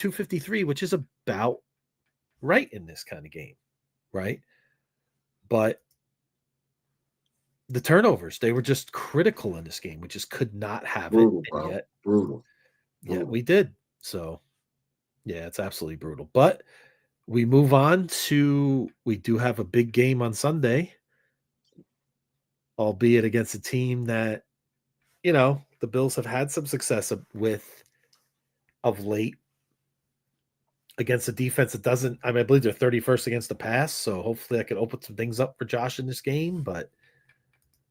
253, which is about right in this kind of game, right? But the turnovers, they were just critical in this game. We just could not have it. Brutal, And bro. yet, Brutal. Brutal. we did. So, yeah, it's absolutely brutal. But we move on to, we do have a big game on Sunday, albeit against a team that, the Bills have had some success with of late against a defense that doesn't, I believe they're 31st against the pass. So hopefully I can open some things up for Josh in this game, but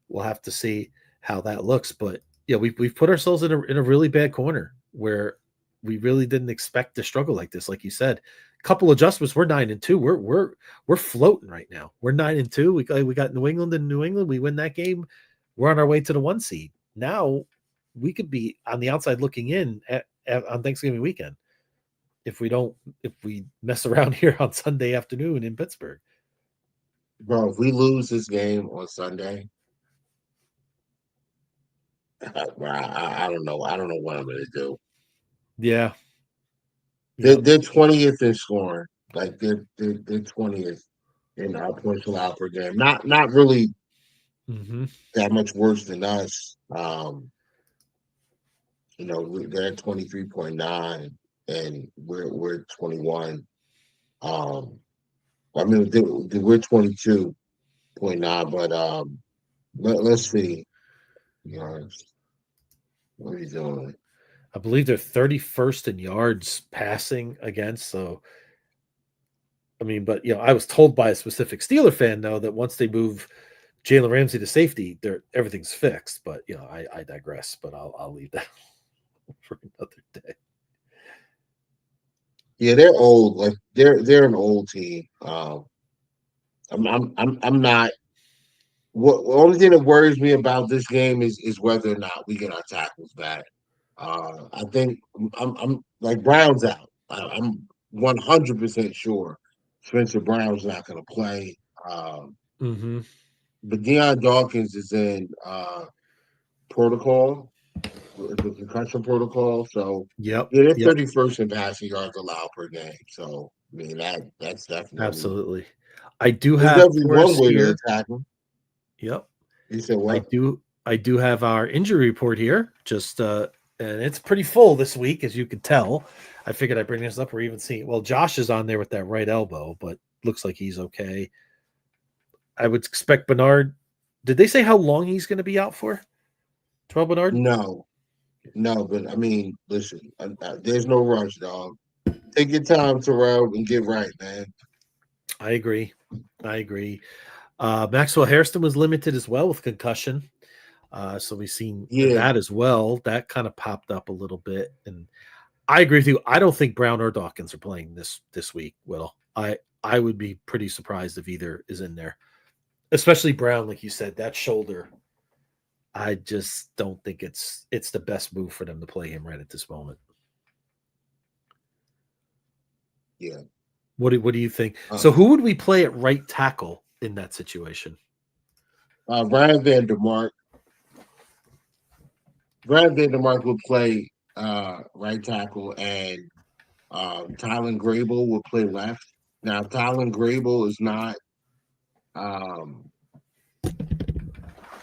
we'll have to see how that looks. But yeah, we've put ourselves in a really bad corner where we really didn't expect to struggle like this. Like you said, a couple adjustments. We're 9-2. We're floating right now. We're 9-2. We got New England and New England. We win that game. We're on our way to the 1 seed. Now we could be on the outside looking in on Thanksgiving weekend if we mess around here on Sunday afternoon in Pittsburgh. Bro, if we lose this game on Sunday, I don't know. I don't know what I'm gonna do. Yeah. They're 20th in scoring. Like they're 20th in our points allowed per game. Not really that much worse than us. They're at 23.9 and we're 21. We're 22.9, but let's see. What are you doing? I believe they're 31st in yards passing against. So, but I was told by a specific Steeler fan though that once they move Jalen Ramsey to safety, everything's fixed. But I digress. But I'll leave that for another day. Yeah, they're old. Like they're an old team. I'm not. What the only thing that worries me about this game is whether or not we get our tackles back. I think I'm like Brown's out. I'm 100% sure Spencer Brown's not going to play. But Deion Dawkins is in protocol, the concussion protocol. So yeah, they're 31st in passing yards allowed per game. So that's definitely absolutely. I do have one way to attack them. Yep. You said what? I do have our injury report here. Just and it's pretty full this week, as you can tell. I figured I'd bring this up or even see. Well, Josh is on there with that right elbow, but looks like he's okay. I would expect Bernard. Did they say how long he's going to be out for? Terrell Bernard? No, but listen, there's no rush, dog. Take your time, Terrell, and get right, man. I agree. Maxwell Hairston was limited as well with concussion. So we've seen that as well. That kind of popped up a little bit. And I agree with you. I don't think Brown or Dawkins are playing this week, Whittle. I would be pretty surprised if either is in there. Especially Brown, like you said, that shoulder. I just don't think it's the best move for them to play him right at this moment. Yeah. What do you think? So who would we play at right tackle in that situation? Ryan Vandermark. Brad Vandermark will play right tackle, and Tylen Grable will play left. Now, Tylen Grable is not.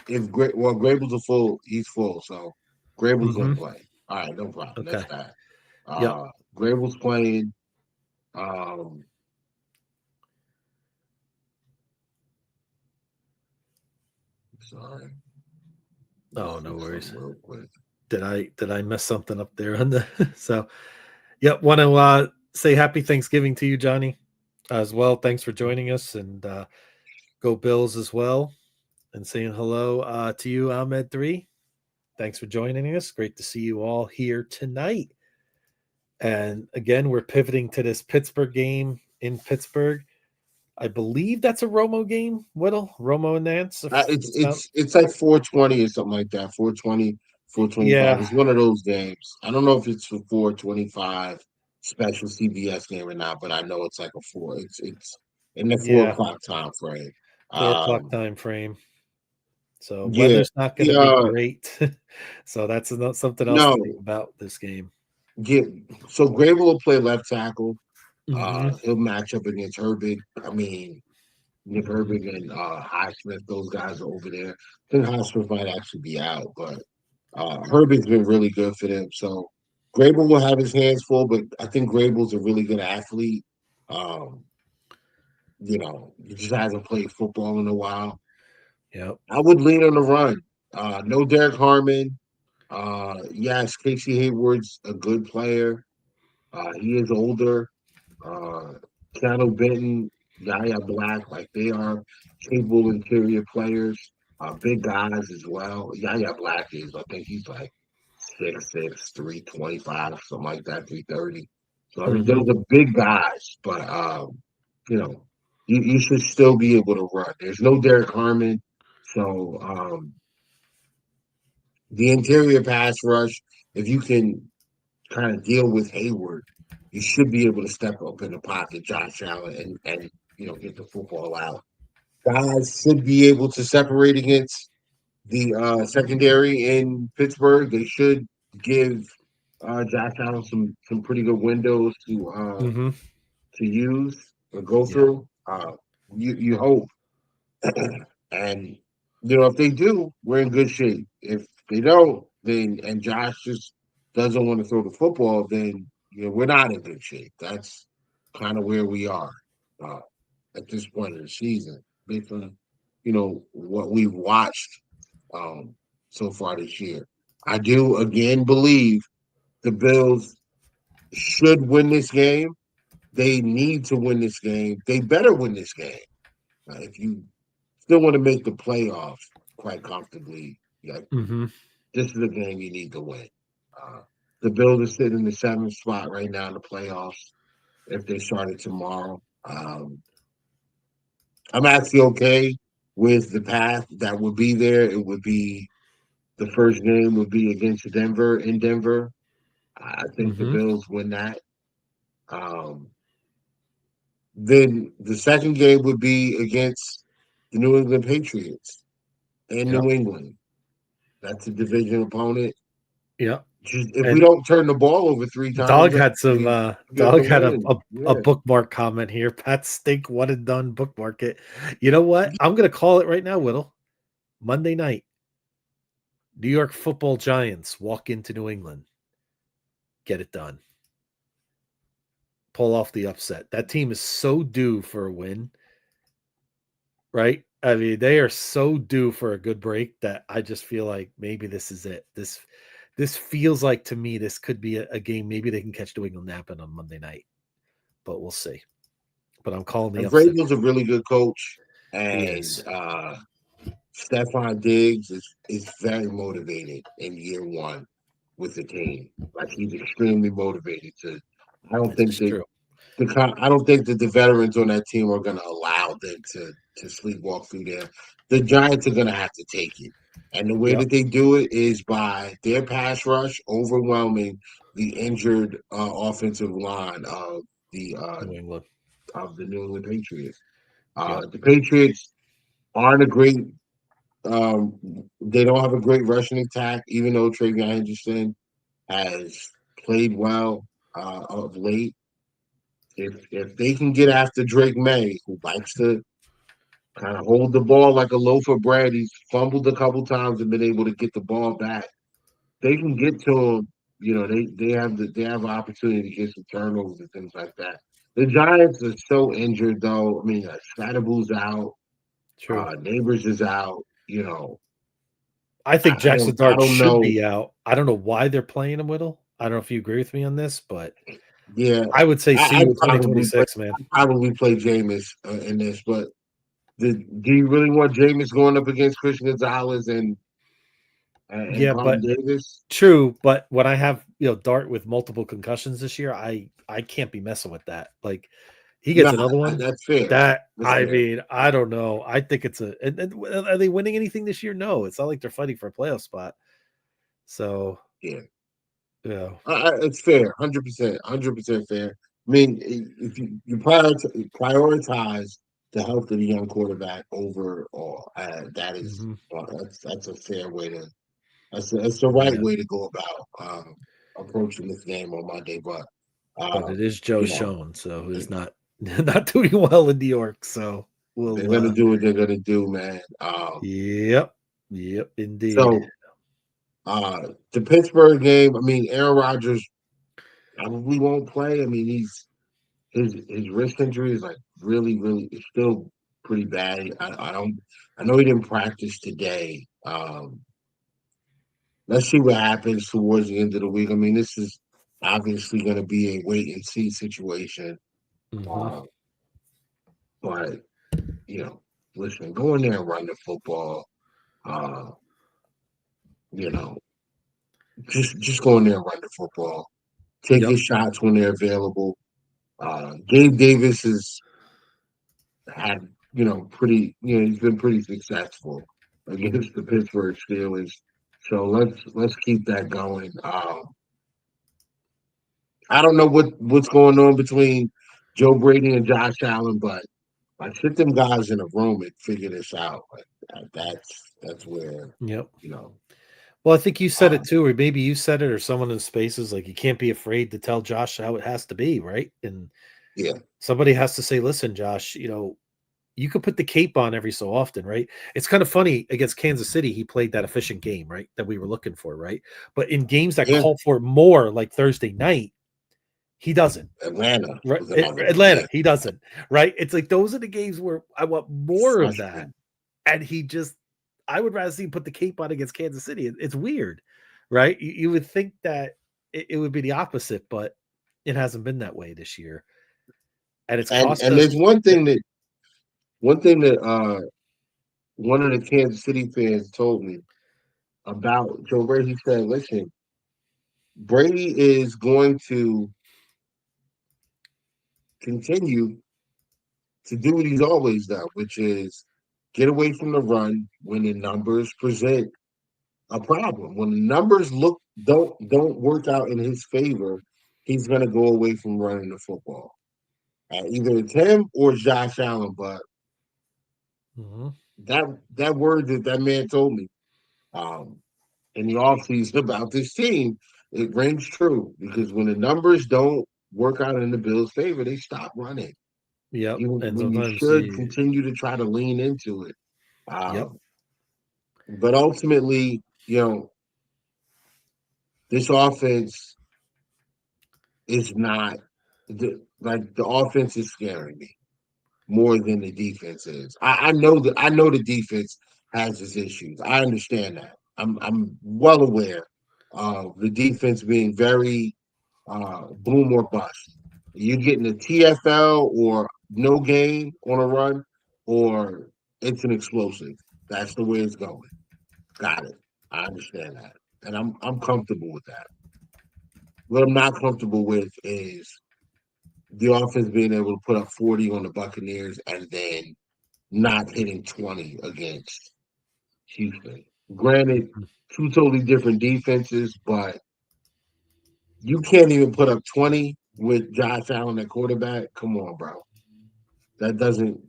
Grable's a full. He's full, so Grable's gonna play. All right, no problem. Okay. That's that. Grable's playing. Sorry. Oh, no worries. Did I mess something up there on the so want to say happy Thanksgiving to you, Johnny, as well. Thanks for joining us, and go Bills as well, and saying hello to you, Ahmed 3. Thanks for joining us. Great to see you all here tonight. And again, we're pivoting to this Pittsburgh game in Pittsburgh. I believe that's a Romo game, Whittle. Romo and Nance. It's like 420 or something like that. 420, 425. Yeah. It's one of those games. I don't know if it's for 425 special CBS game or not, but I know it's like a 4. It's in the 4 o'clock time frame. 4 o'clock time frame. So weather's not going to be great. So that's something else to think about this game. get so Grable will play left tackle. Hmm. He'll match up against Herbig. I mean, Nick Hmm. Herbig and Highsmith, those guys are over there. I think Highsmith might actually be out, but Herbig's been really good for them. So Grable will have his hands full, but I think Grable's a really good athlete. Um, he just hasn't played football in a while. Yep. I would lean on the run. No Derek Harmon. Yes, Casey Hayward's a good player. He is older. Uh, Keanu Benton, Yaya Black, like they are capable interior players, big guys as well. Yaya Black is, I think he's like 6'6", 325, something like that, 330. So I mean, Hmm. those are big guys, but you know, you should still be able to run. There's no Derek Harmon, so the interior pass rush, if you can kind of deal with Hayward, you should be able to step up in the pocket, Josh Allen, and get the football out. Guys should be able to separate against the secondary in Pittsburgh. They should give Josh Allen some pretty good windows Hmm. to use or go Yeah. through. You hope, and if they do, we're in good shape. If they don't, then and Josh just doesn't want to throw the football, then we're not in good shape. That's kind of where we are uh, at this point of the season, based on what we've watched um, so far this year. I do again believe the Bills should win this game. They need to win this game. They better win this game. If you still want to make the playoffs quite comfortably, yeah, Hmm. this is a game you need to win. Uh, the Bills are sitting in the seventh spot right now in the playoffs. If they started tomorrow, I'm actually okay with the path that would be there. It would be the first game would be against Denver in Denver. I think the Hmm. Bills win that. Um, then the second game would be against the New England Patriots in Yep. New England. That's a division opponent. Yep. Just if we And don't turn the ball over three times, Dog had some we get the Dog had win. a Yeah. bookmark comment here. Pat Stink one and done, bookmark it. You know what? I'm gonna call it right now, Whittle. Monday night, New York Football Giants walk into New England, get it done, pull off the upset. That team is so due for a win, right? I mean, they are so due for a good break that I just feel like maybe this is it. This feels like to me this could be a game. Maybe they can catch New England napping on Monday night, but we'll see. But I'm calling the And upset. Vrabel's a really good coach, He and is. Stephon Diggs is very motivated in year one with the team. Like he's extremely motivated to. I don't This think is that true. I don't think that the veterans on that team are going to allow them to sleepwalk through there. The Giants are going to have to take it, and the way Yep. that they do it is by their pass rush overwhelming the injured offensive line the uh, New England. of the New England Patriots. Yep. The Patriots aren't a great. They don't have a great rushing attack, even though Travion Henderson has played well of late. If they can get after Drake May, who likes to kind of hold the ball like a loaf of bread, he's fumbled a couple times and been able to get the ball back. They can get to him. They have an opportunity to get some turnovers and things like that. The Giants are so injured though. I mean, Scatterbu's out, True. Neighbors is out. I think Jackson I Dart don't should know. be out. I don't know why they're playing him, Whittle. I don't know if you agree with me on this, but Yeah, I would say see you I'd in probably 2026, man. play Jameis in this, but do you really want Jameis going up against Christian Gonzalez and Yeah, Carlton but Davis? true. But when I have Dart with multiple concussions this year, I can't be messing with that. Like he No, gets another one. that's fair. That That's I fair. mean, I don't know. I think it's and are they winning anything this year? No, it's not like they're fighting for a playoff spot. So Yeah, yeah. it's fair. 100%, 100% fair. I mean, if you prioritize the health of the young quarterback overall, Hmm. that's a fair way to. That's the right Yeah. way to go about approaching this game on Monday, But it um, is Joe you know, Schoen, so who's not not doing well in New York. So they're we'll gonna do what they're gonna do, man. yep. Yep, indeed. So the Pittsburgh game, I mean, Aaron Rodgers probably won't play. I mean, his wrist injury is like really it's still pretty bad. I know he didn't practice today. Let's see what happens towards the end of the week. I mean, this is obviously going to be a wait and see situation. Hmm. Uh, but you know, listen, go in there and run the football. Uh, you know, just go in there and run the football. Take Yep. your shots when they're available. Gabe Davis has had, pretty, he's been pretty successful against the Pittsburgh Steelers. So let's keep that going. I don't know what's going on between Joe Brady and Josh Allen, but like sit them guys in a room and figure this out. Like that's where Yep. you know. Well, I think you said it Um, too, or maybe you said it, or someone in spaces like you can't be afraid to tell Josh how it has to be, right? And yeah, somebody has to say, "Listen, Josh, you could put the cape on every so often, right?" It's kind of funny against Kansas City, he played that efficient game, right? That we were looking for, right? But in games that yeah. call for it more, like Thursday night, he doesn't. Atlanta Right? was another one. Yeah, Atlanta, he doesn't. Right? It's like those are the games where I want more of that, freshman. and he just. I would rather see him put the cape on against Kansas City. It's weird, right? You would think that it would be the opposite, but it hasn't been that way this year, and it's cost And us. there's one thing that one of the Kansas City fans told me about Joe Brady. He said, "Listen, Brady is going to continue to do what he's always done, which is get away from the run when the numbers present a problem. When the numbers don't work out in his favor, he's going to go away from running the football. Either it's him or Josh Allen, but Mhm. that that word that man told me um, in the offseason about this team, it rings true because when the numbers don't work out in the Bills' favor, they stop running. Yep, Even and when you sometimes should you. continue to try to lean into it. Yep. But ultimately, this offense is not like the offense is scaring me more than the defense is. I know the defense has its issues. I understand that. I'm well aware of the defense being very boom or bust. You're getting a TFL or no gain on a run, or it's an explosive. That's the way it's going. Got it. I understand that, and I'm comfortable with that. What I'm not comfortable with is the offense being able to put up 40 on the Buccaneers and then not hitting 20 against Houston. Granted, Mhm. two totally different defenses, but you can't even put up 20 with Josh Allen at quarterback. Come on, bro. That doesn't,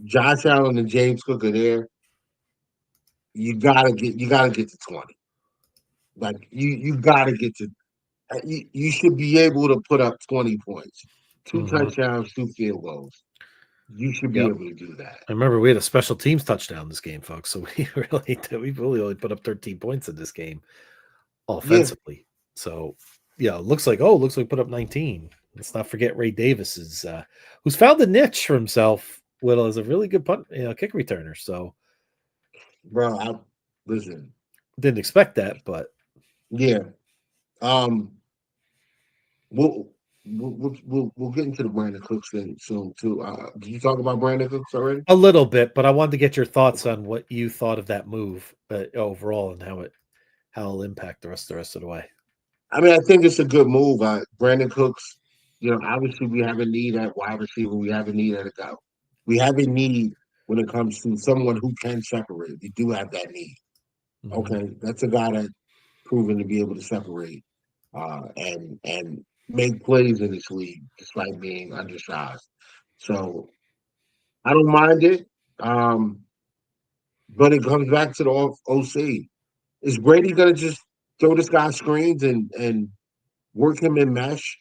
Josh Allen and James Cook are there. You gotta get to 20. Like you gotta get to you should be able to put up 20 points. Two Mhm. touchdowns, two field goals. You should be Yep. able to do that. I remember we had a special teams touchdown this game, folks. So we really only put up 13 points in this game Yeah, offensively. So yeah, looks like put up 19. Let's not forget Ray Davis is who's found a niche for himself. Whittle is a really good kick returner. So bro. Listen. didn't expect that, but Yeah. Um. We'll we'll get into the Brandon Cooks thing soon too. Did you talk about Brandon Cooks already? a little bit. But I wanted to get your thoughts Okay. on what you thought of that move overall and how it'll impact the rest of the way. I mean, I think it's a good move. Brandon Cooks. Obviously we have a need at wide receiver. We have a need at a guy. We have a need when it comes to someone who can separate. We do have that need. Hmm. Okay, that's a guy that's proven to be able to separate and make plays in this league despite being undersized. So I don't mind it. Um, but it comes back to the OC. Is Brady gonna just throw this guy screens and work him in mesh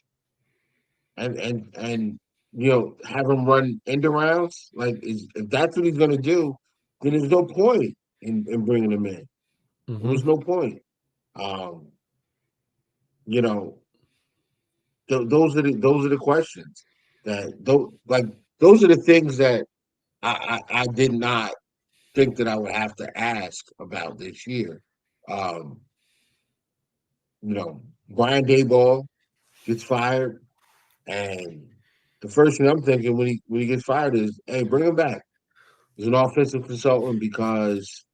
and have him run end arounds. Like, if that's what he's gonna do, then there's no point in bringing him in. There Hmm. was no point. Um, you know, those are the questions those are the things that I did not think that I would have to ask about this year. Um, Brian Dayball gets fired, and the first thing I'm thinking when he gets fired is, hey, bring him back. He's an offensive consultant because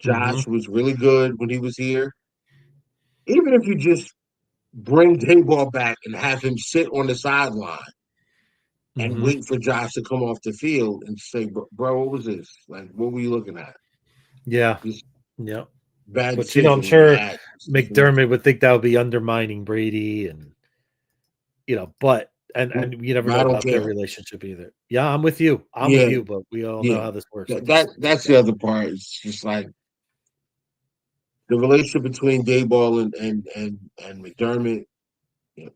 Hmm. Josh was really good when he was here. Even if you just bring Dayball back and have him sit on the sideline and Hmm. wait for Josh to come off the field and say, bro, what was this? Like, what were you looking at? Yeah. This Yeah. bad Which, I'm decision we sure had. McDermott would think that would be undermining Brady, and but But and you never know I don't about their care. relationship either. Yeah, I'm with you. I'm with Yeah, you, but we all know yeah. how this works with That, these that things. that's Yeah. the other part. It's just like the relationship between Dayball and McDermott.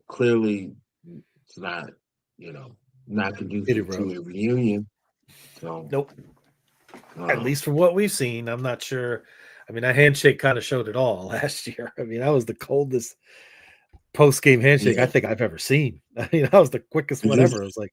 Clearly, it's you know, not Hit it, conducive bro. to a reunion. So, Nope. At um, least from what we've seen, I'm not sure. I mean, that handshake kind of showed it all last year. I mean, that was the coldest post game handshake I yeah, think I've ever seen. I mean, that was the quickest it one just ever. It was like,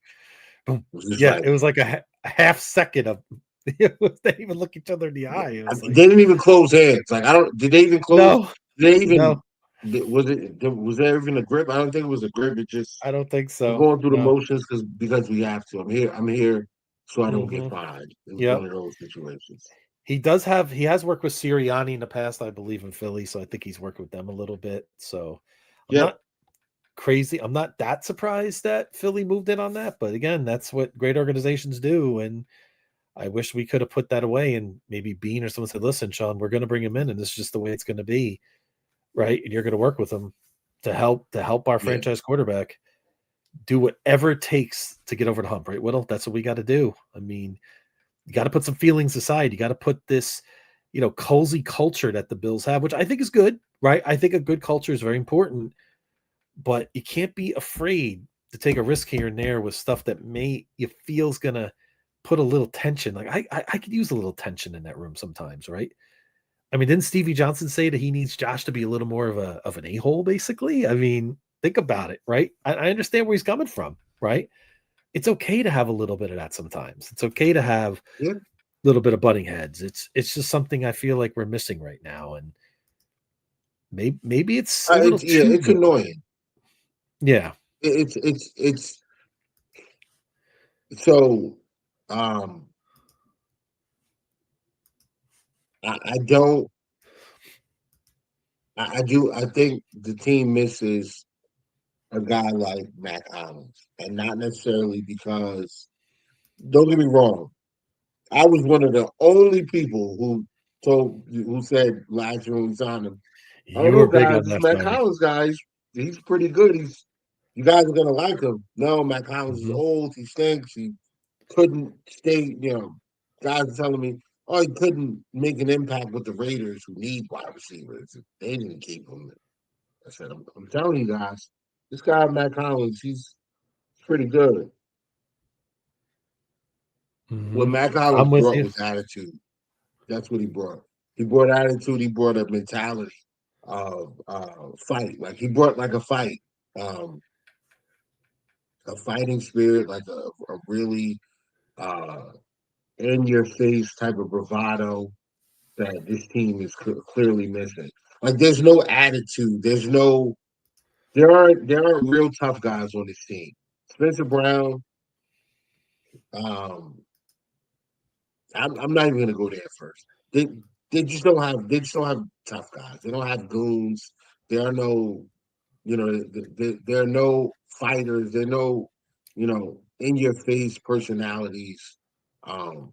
boom. was just Yeah, like it was like a half second of they didn't even look each other in the eye. It was they like, didn't even close hands. Like, I don't. Did they even close? no, Did they no, even? Was there even a grip? I don't think it was a grip. It just I don't think we're so. going through the No. motions because we have to. I'm here so I don't get Hmm. fined. It was one Yep. of those situations. He has worked with Sirianni in the past, I believe, in Philly. So I think he's worked with them a little bit. So I'm Yep. not crazy. I'm not that surprised that Philly moved in on that. But again, that's what great organizations do. And I wish we could have put that away and maybe Bean or someone said, listen, Sean, we're going to bring him in and this is just the way it's going to be. Right. And you're going to work with him to help our Yeah. franchise quarterback do whatever it takes to get over the hump. Right. Whittle, that's what we got to do. I mean, you got to put some feelings aside. You got to put this, cozy culture that the Bills have, which I think is good. Right. I think a good culture is very important, but you can't be afraid to take a risk here and there with stuff that may you feels gonna put a little tension. Like I could use a little tension in that room sometimes, right? I mean, didn't Stevie Johnson say that he needs Josh to be a little more of an a-hole, basically? I mean, think about it, right? I understand where he's coming from, right? It's okay to have a little bit of that sometimes. It's okay to have a Yeah. little bit of butting heads. It's just something I feel like we're missing right now. And maybe it's a little too It's good. annoying. Yeah. It's so um I don't I do I think the team misses a guy like Mac Hollins, and not necessarily because, don't get me wrong, I was one of the only people who said last year when we signed him, I don't You know, were big guys, on this that Mac signing. Hollins guy, he's pretty good. You guys are gonna like him. No, Mac Hollins is Mhm. old. He stinks. He couldn't stay. Guys are telling me, oh, he couldn't make an impact with the Raiders, who need wide receivers. They didn't keep him. I said, I'm telling you guys, this guy Mac Hollins, he's pretty good. What Mhm. Mac Hollins I'm with brought you. was attitude. That's what he brought. He brought attitude. He brought a mentality of fight. Like, he brought like um, a fighting spirit, like a really uh, in your face type of bravado that this team is clearly missing. Like, there's no attitude. There aren't real tough guys on this team. Spencer Brown, um, I'm not even gonna go there first. They just don't have tough guys. They don't have goons. There are no there are no fighters. There are no in your face personalities um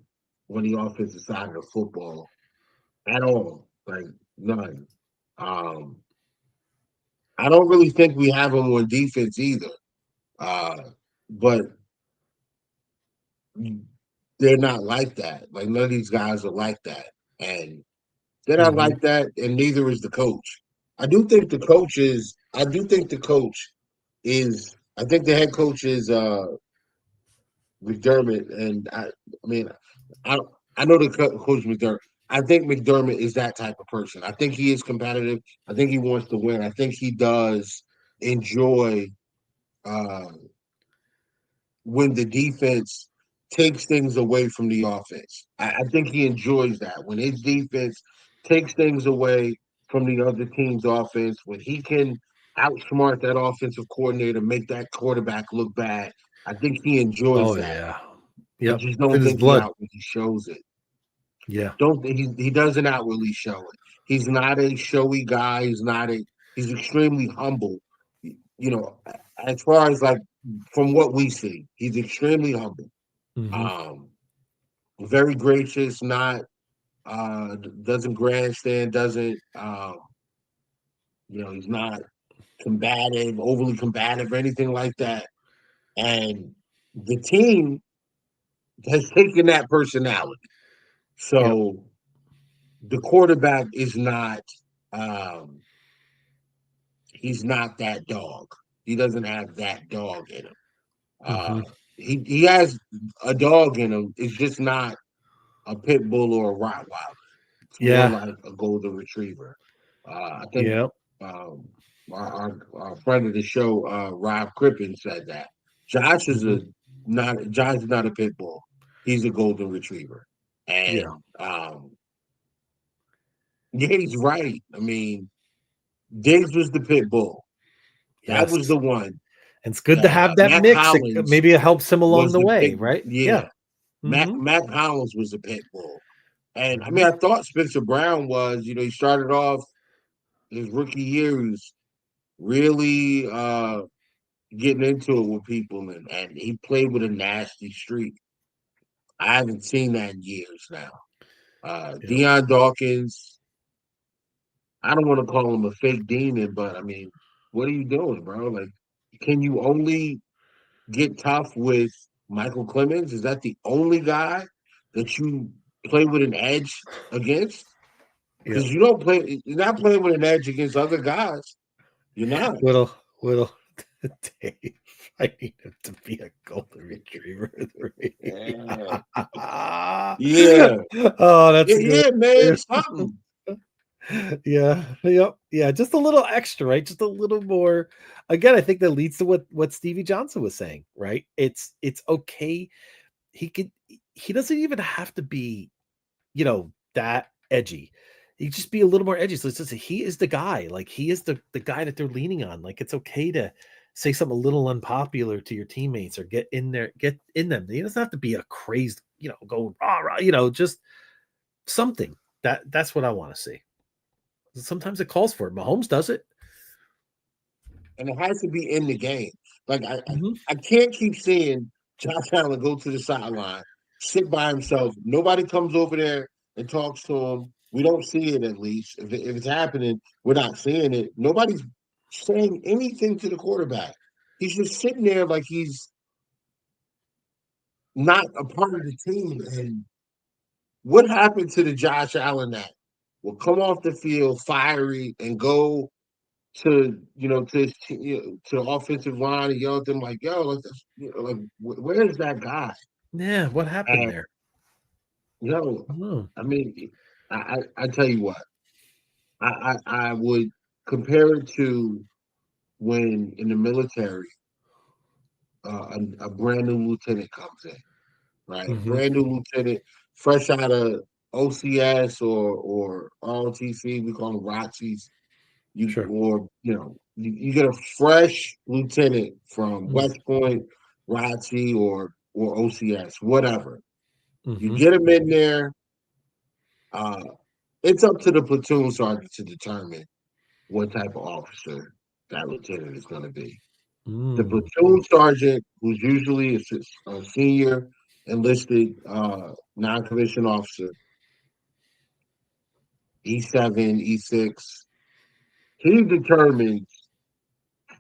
on the offensive side of the football at all. Like, none. Um, I don't really think we have them on defense either. Uh, but they're not like that. Like, none of these guys are like that, and they're not Mhm. like that, and neither is the coach. I do think the coaches. I do think the coach is. I think the head coach is McDermott, and I mean, I I know the coach McDermott. I think McDermott is that type of person. I think he is competitive. I think he wants to win. I think he does enjoy uh, when the defense takes things away from the offense. I think he enjoys that when his defense takes things away from the other team's offense, when he can outsmart that offensive coordinator, make that quarterback look bad. I think he enjoys Oh that. yeah. I Yep. just It's in don't his think he blood. outwardly shows it. Yeah. Don't he doesn't outwardly show it. He's not a showy guy. He's extremely humble. You know, as far as like from what we see, he's extremely humble. Hmm. Um, very gracious, not doesn't grandstand, doesn't he's not combative, overly combative or anything like that. And the team has taken that personality. Yep. So the quarterback is not um he's not that dog. He doesn't have that dog in him. Uh Hmm. he has a dog in him. It's just not a pit bull or a Rottweiler. It's more Yeah. like a golden retriever. I think Yep. um, our friend of the show, Rob Crippen, said that Josh is Hmm. a not Josh is not a pit bull. He's a golden retriever, Yeah. and yeah, he's right. I mean, Diggs was the pit bull. That was Yes. the one And it's good to that have that Mac mix. Hollins Maybe it helps him along was the the way, pit. right? Yeah, Yeah. Hmm. Mac Hollins was the pit bull. And I Hmm. mean, I thought Spencer Brown was. He started off his rookie year. He was really getting into it with people, and he played with a nasty streak. I haven't seen that in years now. Yep. Deion Dawkins, I don't want to call him a fake demon, but I mean, what are you doing, bro? Like, can you only get tough with Michael Clemens? Is that the only guy that you play with an edge against? Yep. Because you don't play, you're not playing with an edge against other guys. You're not. Whittle. Whittle. Dave. I need him to be a golden retriever. Yeah. Yeah. Oh, that's Yeah, a good yeah, man. one. Something. Yeah, yep, yeah, just a little extra, right? Just a little more. Again, I think that leads to what Stevie Johnson was saying, right? It's okay. He doesn't even have to be, that edgy. He just be a little more edgy. So it's just he is the guy. Like he is the guy that they're leaning on. Like it's okay to say something a little unpopular to your teammates or get in there, get in them. He doesn't have to be a crazed, go rah rah, just something. That's what I want to see. Sometimes it calls for it. Mahomes does it. And it has to be in the game. Like Mhm. I can't keep seeing Josh Allen go to the sideline, sit by himself. Nobody comes over there and talks to him. We don't see it at least. If it's happening, we're not seeing it. Nobody's saying anything to the quarterback. He's just sitting there like he's not a part of the team. And what happened to the Josh Allen that will come off the field fiery and go to the offensive line and yell at them like, "Yo, like, where is that guy?" Yeah, what happened And there? yo, I don't know. I mean, I tell you what, I would compare it to when in the military, a brand new lieutenant comes in, right? A Mhm. brand new lieutenant, fresh out of OCS or ROTC, we call them ROTCs. Sure. You get a fresh lieutenant from Mm. West Point, ROTC, or OCS, whatever. You Mhm. get them in there. Uh, it's up to the platoon sergeant to determine what type of officer that lieutenant is going to be. The Mm. platoon sergeant, who's usually a senior enlisted non-commissioned officer, E7, E6, he determines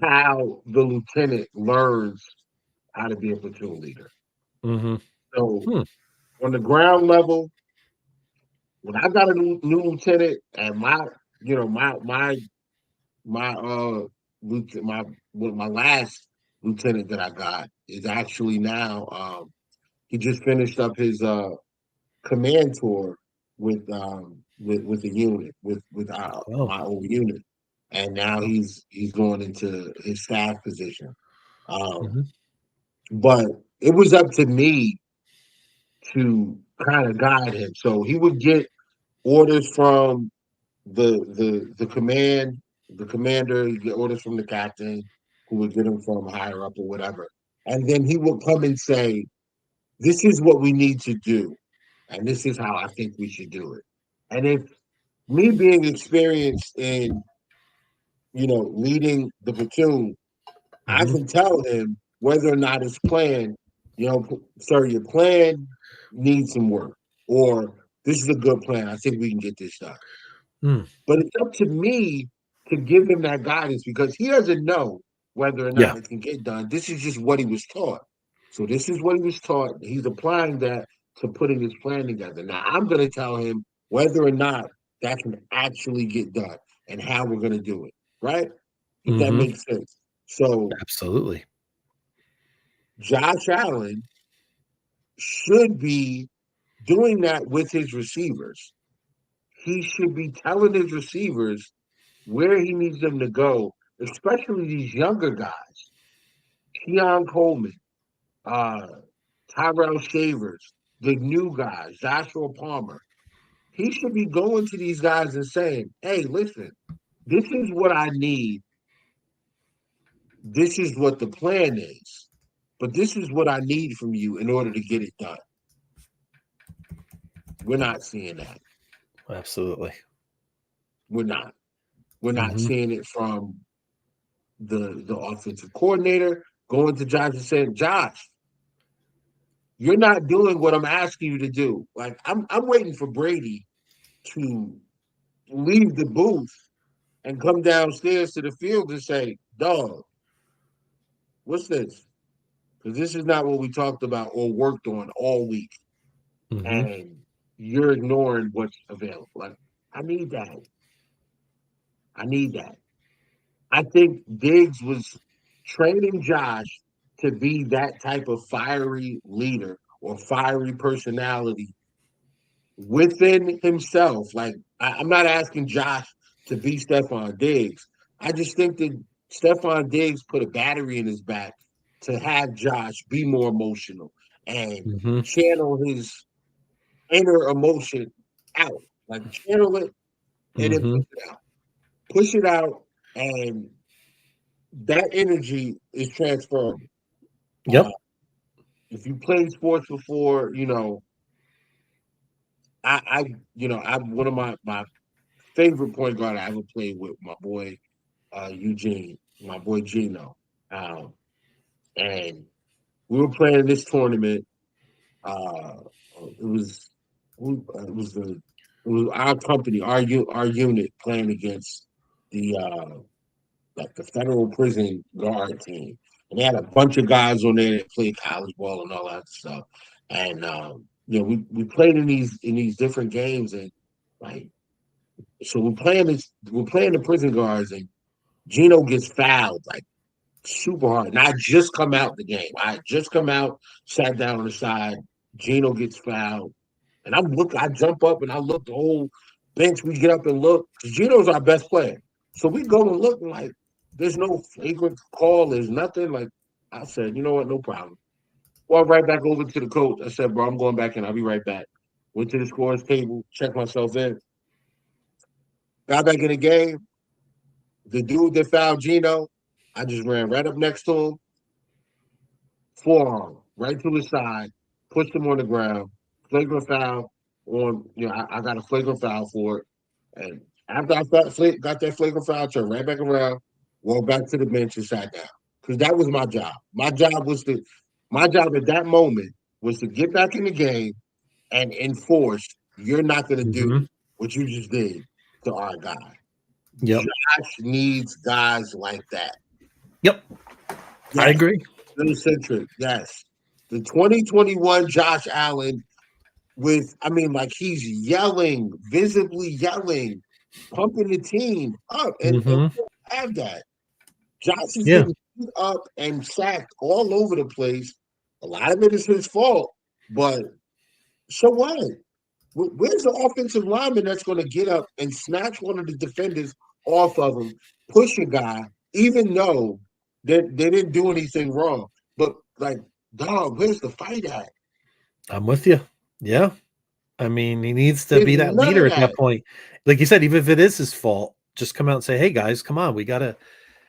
how the lieutenant learns how to be a platoon leader. Mhm. So Hmm. on the ground level, when I got a new lieutenant and my my my last lieutenant that I got is actually now he just finished up his command tour with the unit with Oh. my old unit, and now he's going into his staff position. Um, Hmm. but it was up to me to kind of guide him. So he would get orders from the command, the commander, he'd get orders from the captain, who would get him from higher up or whatever. And then he would come and say, this is what we need to do, and this is how I think we should do it. And if me being experienced in, leading the platoon, I Hmm. can tell him whether or not his plan, sir, your plan needs some work, or this is a good plan. I think we can get this done. Mm. But it's up to me to give him that guidance because he doesn't know whether or Yeah. not it can get done. This is just what he was taught. So this is what he was taught. He's applying that to putting his plan together. Now I'm going to tell him whether or not that can actually get done and how we're going to do it. Right? If that Hmm. makes sense. So Absolutely. Josh Allen should be doing that with his receivers. He should be telling his receivers where he needs them to go, especially these younger guys. Keon Coleman, uh, Tyrell Shavers, the new guys, Joshua Palmer. He should be going to these guys and saying, hey, listen, this is what I need. This is what the plan is. But this is what I need from you in order to get it done. We're not seeing that. Absolutely. We're not. We're not Hmm. seeing it from the offensive coordinator going to Josh and saying, Josh, you're not doing what I'm asking you to do. Like I'm waiting for Brady to leave the booth and come downstairs to the field and say, "Dog, what's this?" Because this is not what we talked about or worked on all week, Hmm. and you're ignoring what's available. Like I need that. I need that. I think Diggs was training Josh to be that type of fiery leader or fiery personality within himself. Like I'm not asking Josh to be Stephon Diggs. I just think that Stephon Diggs put a battery in his back to have Josh be more emotional and Hmm. channel his inner emotion out. Like channel it and then Hmm. push it out, and that energy is transferable. Uh, Yep. if you played sports before, I I'm one of my favorite point guard I ever played with, my boy Eugene, my boy Gino. Um, and we were playing this tournament. Uh, it was it was our company, our unit playing against the like the federal prison guard team, and they had a bunch of guys on there that played college ball and all that stuff. And we played in these different games, and like so we're playing the prison guards, and Gino gets fouled like super hard. And I just come out the game. I just come out, sat down on the side. Gino gets fouled. And I jump up and I look the whole bench. We get up and look. Because Gino's our best player. So we go and look and like there's no flagrant call, there's nothing. Like I said, you know what, no problem. Walk right back over to the coach. I said, bro, I'm going back in. I'll be right back. Went to the scores table, checked myself in, got back in the game. The dude that fouled Gino, I just ran right up next to him, forearm right to his side, pushed him on the ground, flagrant foul on, I got a flagrant foul for it. And after got that flagrant foul, turned right back around, walked back to the bench and sat down. Because that was my job. My job at that moment was to get back in the game and enforce you're not going to Hmm. do what you just did to our guy. Yep. Josh needs guys like that. Yep. I Yes, agree. centric. Yes. The 2021 Josh Allen I mean, like he's yelling, visibly yelling, pumping the team up. And Hmm. we don't have that. Josh is Yeah, getting beat up and sacked all over the place. A lot of it is his fault, but so what? Where's the offensive lineman that's going to get up and snatch one of the defenders off of him, push a guy, even though they didn't do anything wrong? But like, dog, where's the fight at? I'm with you. Yeah. I mean, he needs to There's be that none leader of at that that. point. Like you said, even if it is his fault, just come out and say, "Hey guys, come on, we gotta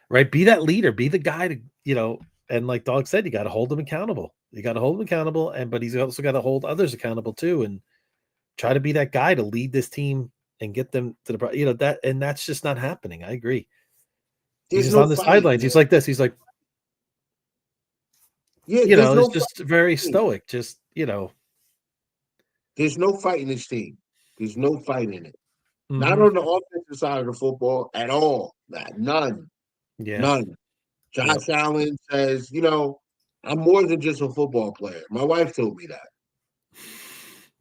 right be that leader, be the guy to And like Dog said, you got to hold him accountable. You got to hold him accountable, and but he's also got to hold others accountable too, and try to be that guy to lead this team and get them to the that. And that's just not happening. I agree. He's There's just no on the fight, sidelines. man. He's like this. He's like Yeah, there's he's no just very fight. stoic. Just There's no fight in this team. There's no fight in it. Not hmm on the offensive side of the football at all. None. yeah, None. yep. Josh Allen says, I'm more than just a football player. My wife told me that.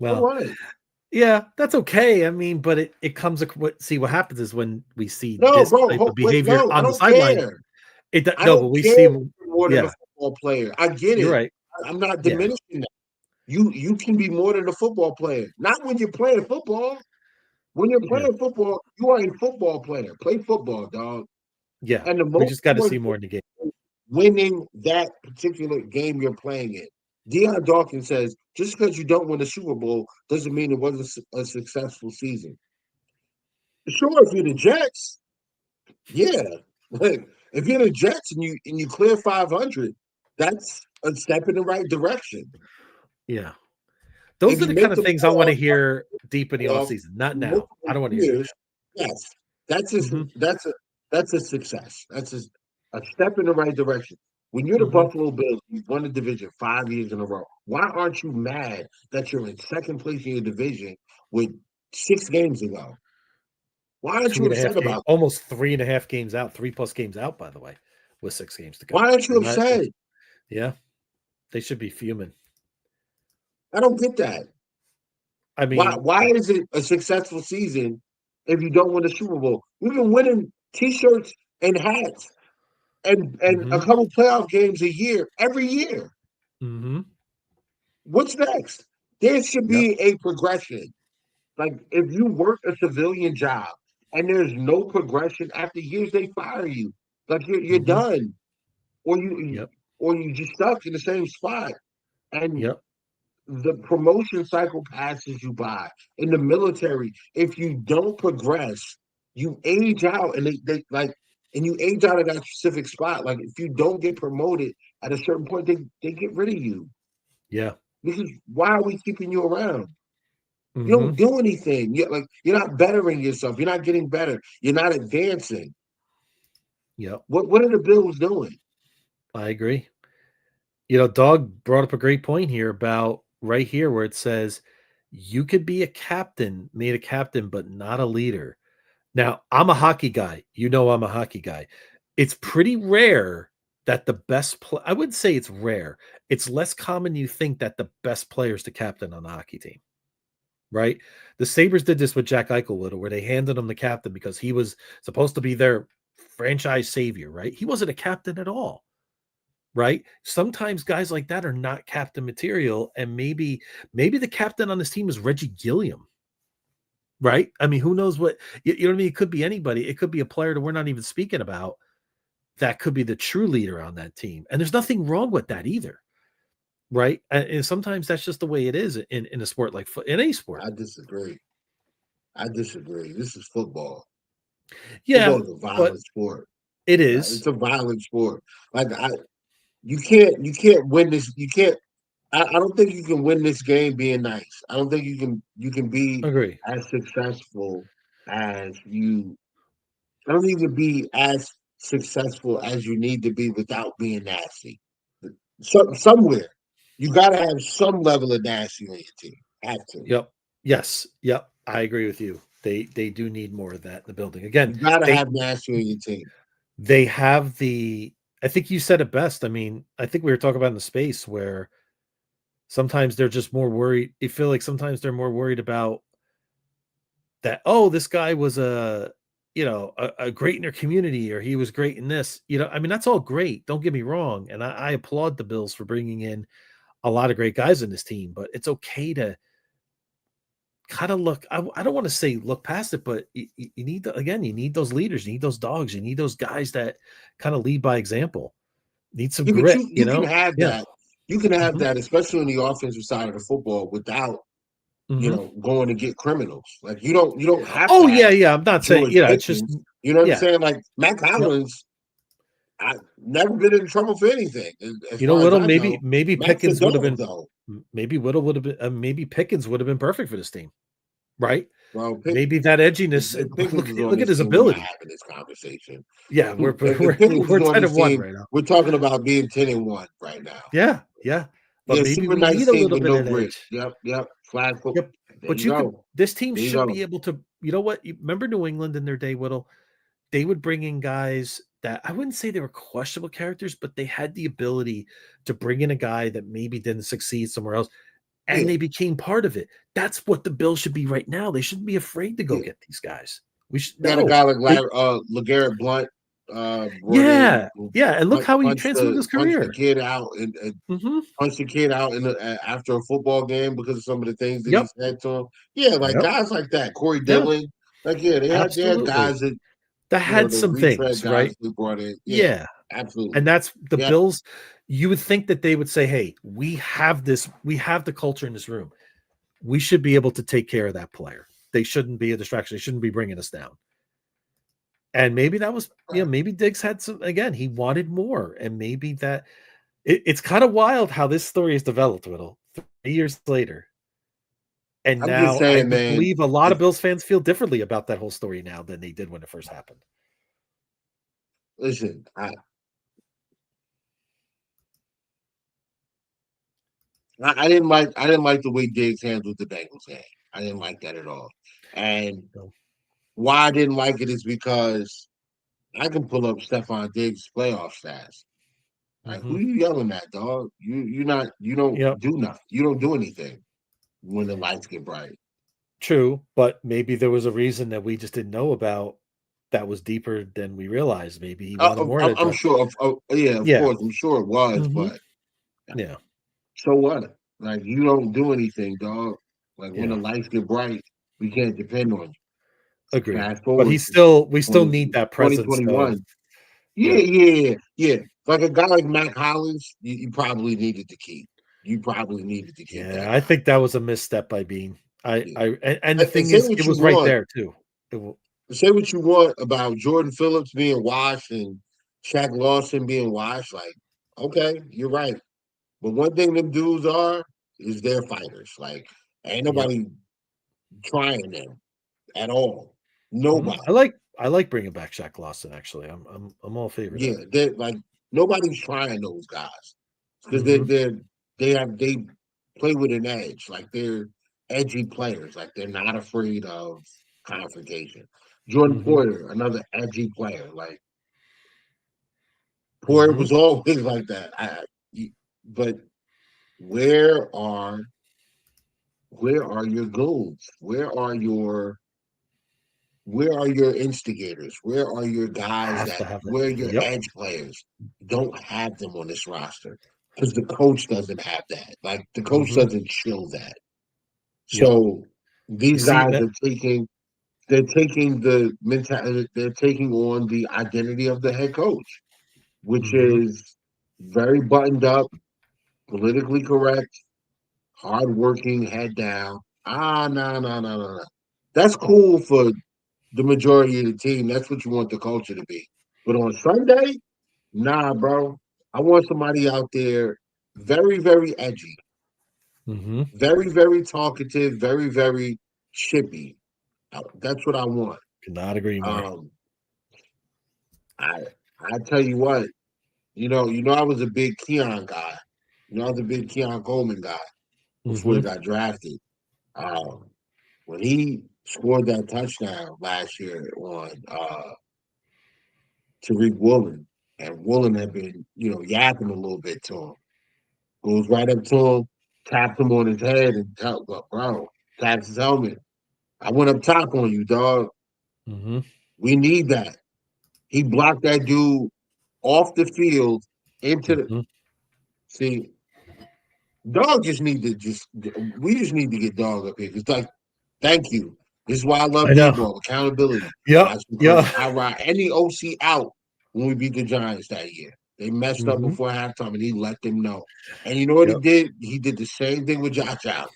So Well, what? yeah, that's okay. I mean, but it comes. See, what happens is when we see No, this bro. type of Wait, behavior no, I on the don't sideline, care. I no, but don't we care see, if you're more than a yeah, football player. I get you're it. right. I'm not Yeah, diminishing that. You can be more than a football player. Not when you're playing football. When you're yeah, playing football, you are a football player. Play football, dog. yeah. And the We most just got to see important more in the game. thing is winning that particular game you're playing in. Deion Dawkins says, just because you don't win a Super Bowl doesn't mean it wasn't a successful season. Sure, if you're the Jets, yeah. Like, if you're the Jets and you clear 500, that's a step in the right direction. Yeah, those If are you the kind make of the things I want to playoffs, hear deep in the playoffs offseason. Not now. I multiple don't want to hear years, that. yes, that's a Hmm that's a success. That's a step in the right direction. When you're the hmm Buffalo Bills, you've won the division 5 years in a row. Why aren't you mad that you're in second place in your division with 6 games to go? Why aren't Two you and a half upset game, about that? almost 3.5 games out, 3+ games out. By the way, with 6 games to go. Why aren't you And that, upset? yeah, they should be fuming. I don't get that. I Why mean, why is it a successful season if you don't win the Super Bowl? We've been winning t-shirts and hats and a hmm couple playoff games a year, every year. hmm What's next? There should yep, be a progression. Like if you work a civilian job and there's no progression after years, they fire you. Like you're hmm done, or you yep, or you just stuck in the same spot. And yep, the promotion cycle passes you by. In the military, if you don't progress, you age out, and they like, and you age out of that specific spot. Like if you don't get promoted at a certain point, they get rid of you. yeah, Because why are we keeping you around? You hmm don't do anything. You're not bettering yourself. You're not getting better. You're not advancing. yep. What are the Bills doing? I agree. Dog brought up a great point here about right here where it says you could be a captain, made a captain, but not a leader. Now, I'm a hockey guy. I'm a hockey guy. It's pretty rare that the best play I wouldn't say it's rare. It's less common you think that the best player is the captain on the hockey team, right? The Sabres did this with Jack Eichel where they handed him the captain because he was supposed to be their franchise savior, right? He wasn't a captain at all, right? Sometimes guys like that are not captain material, and maybe the captain on this team is Reggie Gilliam, right? I mean, who knows what you know what I mean? It could be anybody. It could be a player that we're not even speaking about that could be the true leader on that team. And there's nothing wrong with that either, right? And sometimes that's just the way it is in a sport like in any sport. I disagree. I disagree. This is football. Yeah, Football is a but violent sport. it Right? is. It's a violent sport. Like you can't win this. You can't. I don't think you can win this game being nice. I don't think you can be Agree. as successful as you. I don't think you can be as successful as you need to be without being nasty. Somewhere you got to have some level of nasty on your team. Have to. Yep. Yes. Yep. I agree with you. They do need more of that in the building. Again, You got to they have nasty on your team. they have the I think you said it best. I mean, I think we were talking about in the space where sometimes they're just more worried. You feel like sometimes they're more worried about that. Oh, this guy was a great in their community, or he was great in this. I mean, that's all great. Don't get me wrong, and I applaud the Bills for bringing in a lot of great guys in this team. But it's okay to kind of look. I don't want to say look past it, but you need you need those leaders, you need those dogs, you need those guys that kind of lead by example. Need some Yeah, but grit. you can have Yeah. that. You can have Hmm. that, especially on the offensive side of the football, without Hmm. going to get criminals. Like you don't have to Oh yeah, have yeah. I'm not saying George It's just Pickens. You know what I'm yeah. saying? Like Matt Yep. Collins, I never been in trouble for anything, as far as Whittle, I know. maybe Matt's a Pickens would have dog been though. maybe Whittle would have been maybe Pickens would have been perfect for this team, right? Well, Maybe that edginess. if Pickens was on Look at this his team, we're not ability. having this conversation. Yeah, we're If we're Pickens was we're on 10 this and 1 team, right now. we're talking about being 10-1 right now. Yeah, yeah. But Yeah, maybe super we nice need a team little with bit no of grit. edge. Yep, yep. Flag foot. Yep. There But you go. this team There you should be go. able to, you know what? You remember New England in their day, Whittle? They would bring in guys that I wouldn't say they were questionable characters, but they had the ability to bring in a guy that maybe didn't succeed somewhere else, and Yeah, they became part of it. That's what the Bills should be right now. They shouldn't be afraid to go yeah. get these guys. We should Got a no. guy like They LeGarrette Blunt brought in Yeah. who Yeah, and look how he punched transformed the his punched the career. kid out and Mhm. punched the kid out after a football game because of some of the things that he Yep. said to him. Yeah, like Yep. guys like that, Corey Yeah, Dillon. Like yeah, they had absolutely. guys that That had the some retread things, guys right? they brought in. Yeah, Yeah. And absolutely. that's the Yep. Bills. You would think that they would say, "Hey, we have the culture in this room. We should be able to take care of that player. They shouldn't be a distraction. They shouldn't be bringing us down." And maybe that was, maybe Diggs had some, again, he wanted more. And maybe it's kind of wild how this story is developed, Whittle, 3 years later. And I'm just now I saying, would man. believe a lot of If Bills fans feel differently about that whole story now than they did when it first happened. listen, I didn't like the way Diggs handled the Bengals game. I didn't like that at all. And So, why I didn't like it is because I can pull up Stephon Diggs' playoff stats. Like, who mhm. you yelling at, dog? You don't Yep. do nothing. You don't do anything when the lights get bright. True, but maybe there was a reason that we just didn't know about that was deeper than we realized. Maybe he wanted more I'm, than I'm that. sure. Yeah, of Yeah. course, I'm sure it was, Mhm. but Yeah. so what? Like, you don't do anything, dog. Like when the Yeah. lights get bright, we can't depend on you. Agreed. Fast But forward to we still 20, need that presence of 2021. Yeah, yeah. yeah, yeah, yeah. Like a guy like Matt Hollins, you probably needed to keep. You probably needed to keep Yeah, that I guy. think that was a misstep by Bean. Yeah. And the And thing say is, it what you was right want. there too. It Say what you want about Jordan Phillips being washed and Shaq Lawson being washed. Like, okay, you're right. But one thing them dudes are is they're fighters. Like, ain't yep. nobody trying them at all. Mhm. Nobody. I like bringing back Shaq Lawson. Actually, I'm all favor Yeah, that. they're like nobody's trying those guys because Hmm. they play with an edge. Like they're edgy players. Like they're not afraid of confrontation. Jordan Hmm. Poyer, another edgy player. Like Poyer Hmm. was always like that. But where are where are your goals? Where are your instigators? Where are your guys Have that to have it. where are your Yep. edge players? Don't have them on this roster because the coach doesn't have that. Like the coach Hmm. doesn't chill that. Yep. So You these see guys that? are they're taking the mentality, they're taking on the identity of the head coach, which Hmm. is very buttoned up, politically correct, hardworking, head down. No, no, no, no, no. That's cool for the majority of the team. That's what you want the culture to be. But on Sunday, nah, bro. I want somebody out there very, very edgy, Hmm. very, very talkative, very, very chippy. That's what I want. Could not agree more. Um, I I tell you what, I was a big Keon guy. I was a big Keon Coleman guy before he Hmm. got drafted. Um, when he scored that touchdown last year on Tariq Woolen, and Woolen had been, yapping a little bit to him. Goes right up to him, taps him on his head, and bro, taps his helmet. I went up top on you, dog. Hmm. We need that. He blocked that dude off the field into the. Mhm. See, dog just need to just. We just need to get dog up here because, like, thank you. This is why I love I know. D-ball accountability. Yep. That's because Yeah. I ride any OC out when we beat the Giants that year. They messed up Hmm. before halftime, and he let them know. And you know what he Yep. did? He did the same thing with Josh Allen.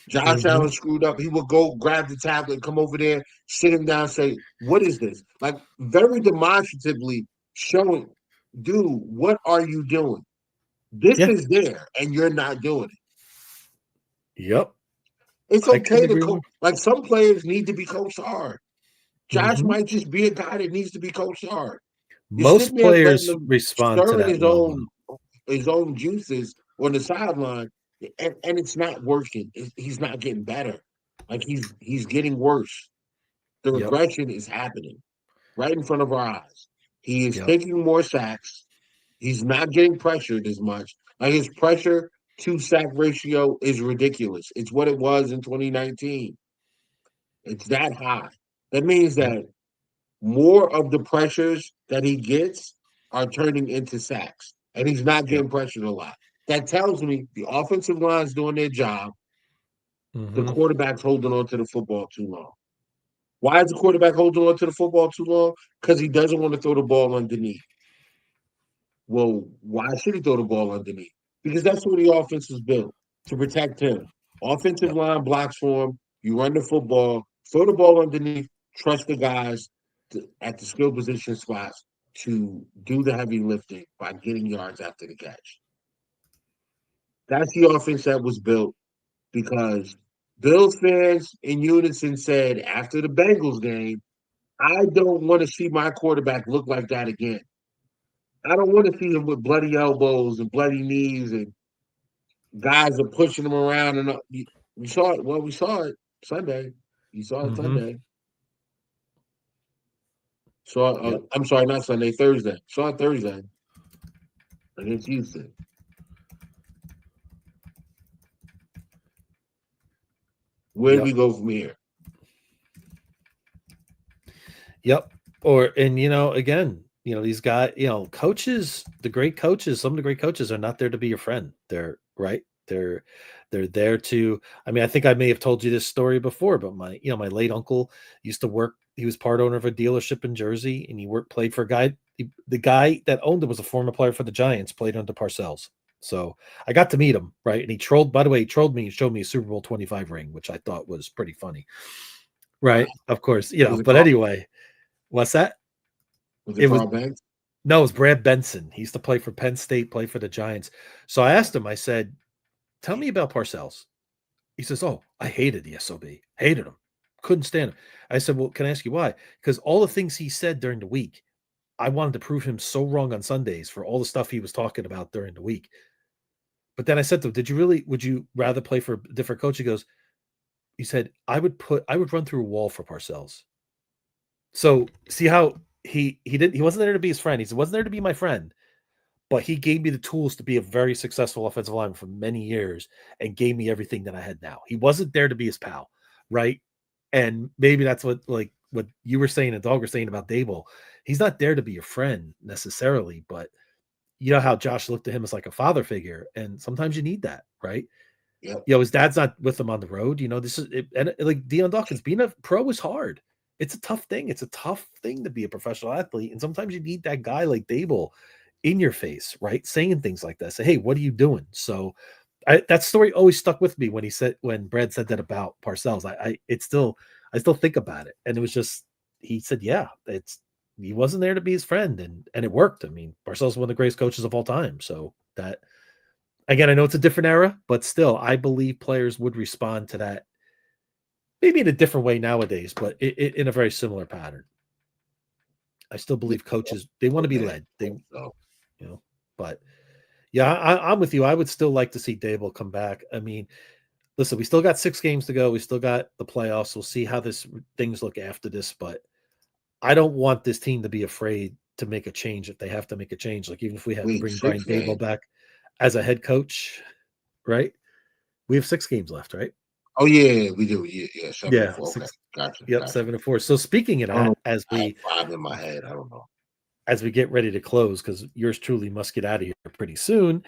Josh Hmm. Allen screwed up. He would go grab the tablet, come over there, sit him down, say, "What is this?" Like very demonstratively showing, dude, what are you doing? This Yeah. is there, and you're not doing it. Yep. It's I couldn't okay to agree coach. more. Like some players need to be coached hard. Josh Hmm. might just be a guy that needs to be coached hard. You're sitting Most there letting players him respond to stirring that well, though. his own juices on the sideline, and it's not working. He's not getting better. Like he's getting worse. The Yep. regression is happening right in front of our eyes. He is Yep. taking more sacks. He's not getting pressured as much. Like his pressure to sack ratio is ridiculous. It's what it was in 2019. It's that high. That means Yep. that more of the pressures that he gets are turning into sacks, and he's not Yep. getting pressured a lot. That tells me the offensive line's doing their job. The Hmm. quarterback's holding on to the football too long. Why is the quarterback holding on to the football too long? Because he doesn't want to throw the ball underneath. Well, why should he throw the ball underneath? Because that's what the offense is built to protect him. Offensive Yep. line blocks for him. You run the football, throw the ball underneath, trust the guys at the skill position spots to do the heavy lifting by getting yards after the catch. That's the offense that was built because Bills fans in unison said after the Bengals game, I don't want to see my quarterback look like that again. I don't want to see him with bloody elbows and bloody knees and guys are pushing him around. And we saw it. Well, we saw it Sunday. You saw it Hmm. Sunday. Saw. Yep. I'm sorry, not Sunday. Thursday. Saw it Thursday against Houston. Where do we Yep. go from here? Yep. Or and again, these guys, coaches, the great coaches, some of the great coaches are not there to be your friend. They're right. They're there to. I mean, I think I may have told you this story before, but my late uncle used to work. He was part owner of a dealership in Jersey, and he played for a guy. The guy that owned it was a former player for the Giants, played under Parcells. So I got to meet him, right? And he trolled. By the way, he trolled me and showed me a Super Bowl 25 ring, which I thought was pretty funny, right? Of course, Was it But Carl? anyway, what's that? Was it It was Carl Banks? no, it was Brad Benson. He used to play for Penn State, play for the Giants. So I asked him, I said, "Tell me about Parcells." He says, "Oh, I hated the SOB. Hated him. Couldn't stand him." I said, "Well, can I ask you why?" Because all the things he said during the week, I wanted to prove him so wrong on Sundays for all the stuff he was talking about during the week. But then I said to him, would you rather play for a different coach? He said, I would run through a wall for Parcells. So see how he wasn't there to be his friend. He wasn't there to be my friend, but he gave me the tools to be a very successful offensive lineman for many years and gave me everything that I had now. He wasn't there to be his pal, right? And maybe that's what you were saying and Dog were saying about Dable. He's not there to be your friend necessarily, but you know how Josh looked at him as like a father figure, and sometimes you need that, right? Yep. His dad's not with him on the road. This is it, and like Deion Dawkins, being a pro is hard. It's a tough thing. It's a tough thing to be a professional athlete, and sometimes you need that guy like Dable in your face, right? Saying things like that. Say, hey, what are you doing? So that story always stuck with me when Brad said that about Parcells. I still think about it, and it was just he said, yeah, he wasn't there to be his friend, and it worked. I mean, Parcells is one of the greatest coaches of all time. So that again, I know it's a different era, but still, I believe players would respond to that maybe in a different way nowadays, but in a very similar pattern. I still Yeah. believe coaches they want to be Okay. led. So, You know, but yeah, I'm with you. I would still like to see Dable come back. I mean, listen, we still got 6 games to go. We still got the playoffs. We'll see how things look after this, but I don't want this team to be afraid to make a change if they have to make a change. Like even if we have to wait, bring six Brian Dable games. back as a head coach, right? We have 6 games left, right? Oh yeah, we do. Yeah, yeah, 7 and Yeah, 4. Okay, six. gotcha, Yep, gotcha. 7-4. So speaking of I don't know. that, as I we have 5 in my head. I don't know. get ready to close, because yours truly must get out of here pretty soon.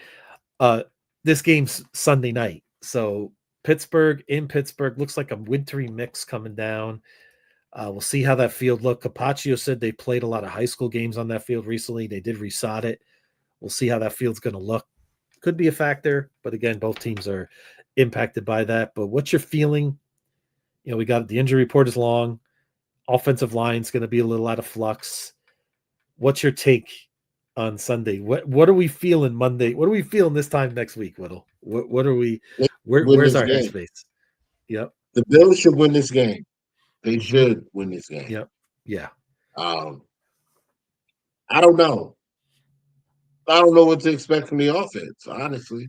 Uh, this game's Sunday night, so Pittsburgh in Pittsburgh looks like a wintry mix coming down. We'll see how that field look. Capaccio said they played a lot of high school games on that field recently. They did resod it. We'll see how that field's going to look. Could be a factor, but again, both teams are impacted by that. But what's your feeling? We got the injury report is long. Offensive line's going to be a little out of flux. What's your take on Sunday? What are we feeling Monday? What are we feeling this time next week, Whittle? What are we? They win Where's this our game. headspace? Yep. The Bills should win this game. They Mm-hmm. should win this game. Yep. Yeah. Um, I don't know. I don't know what to expect from the offense. Honestly,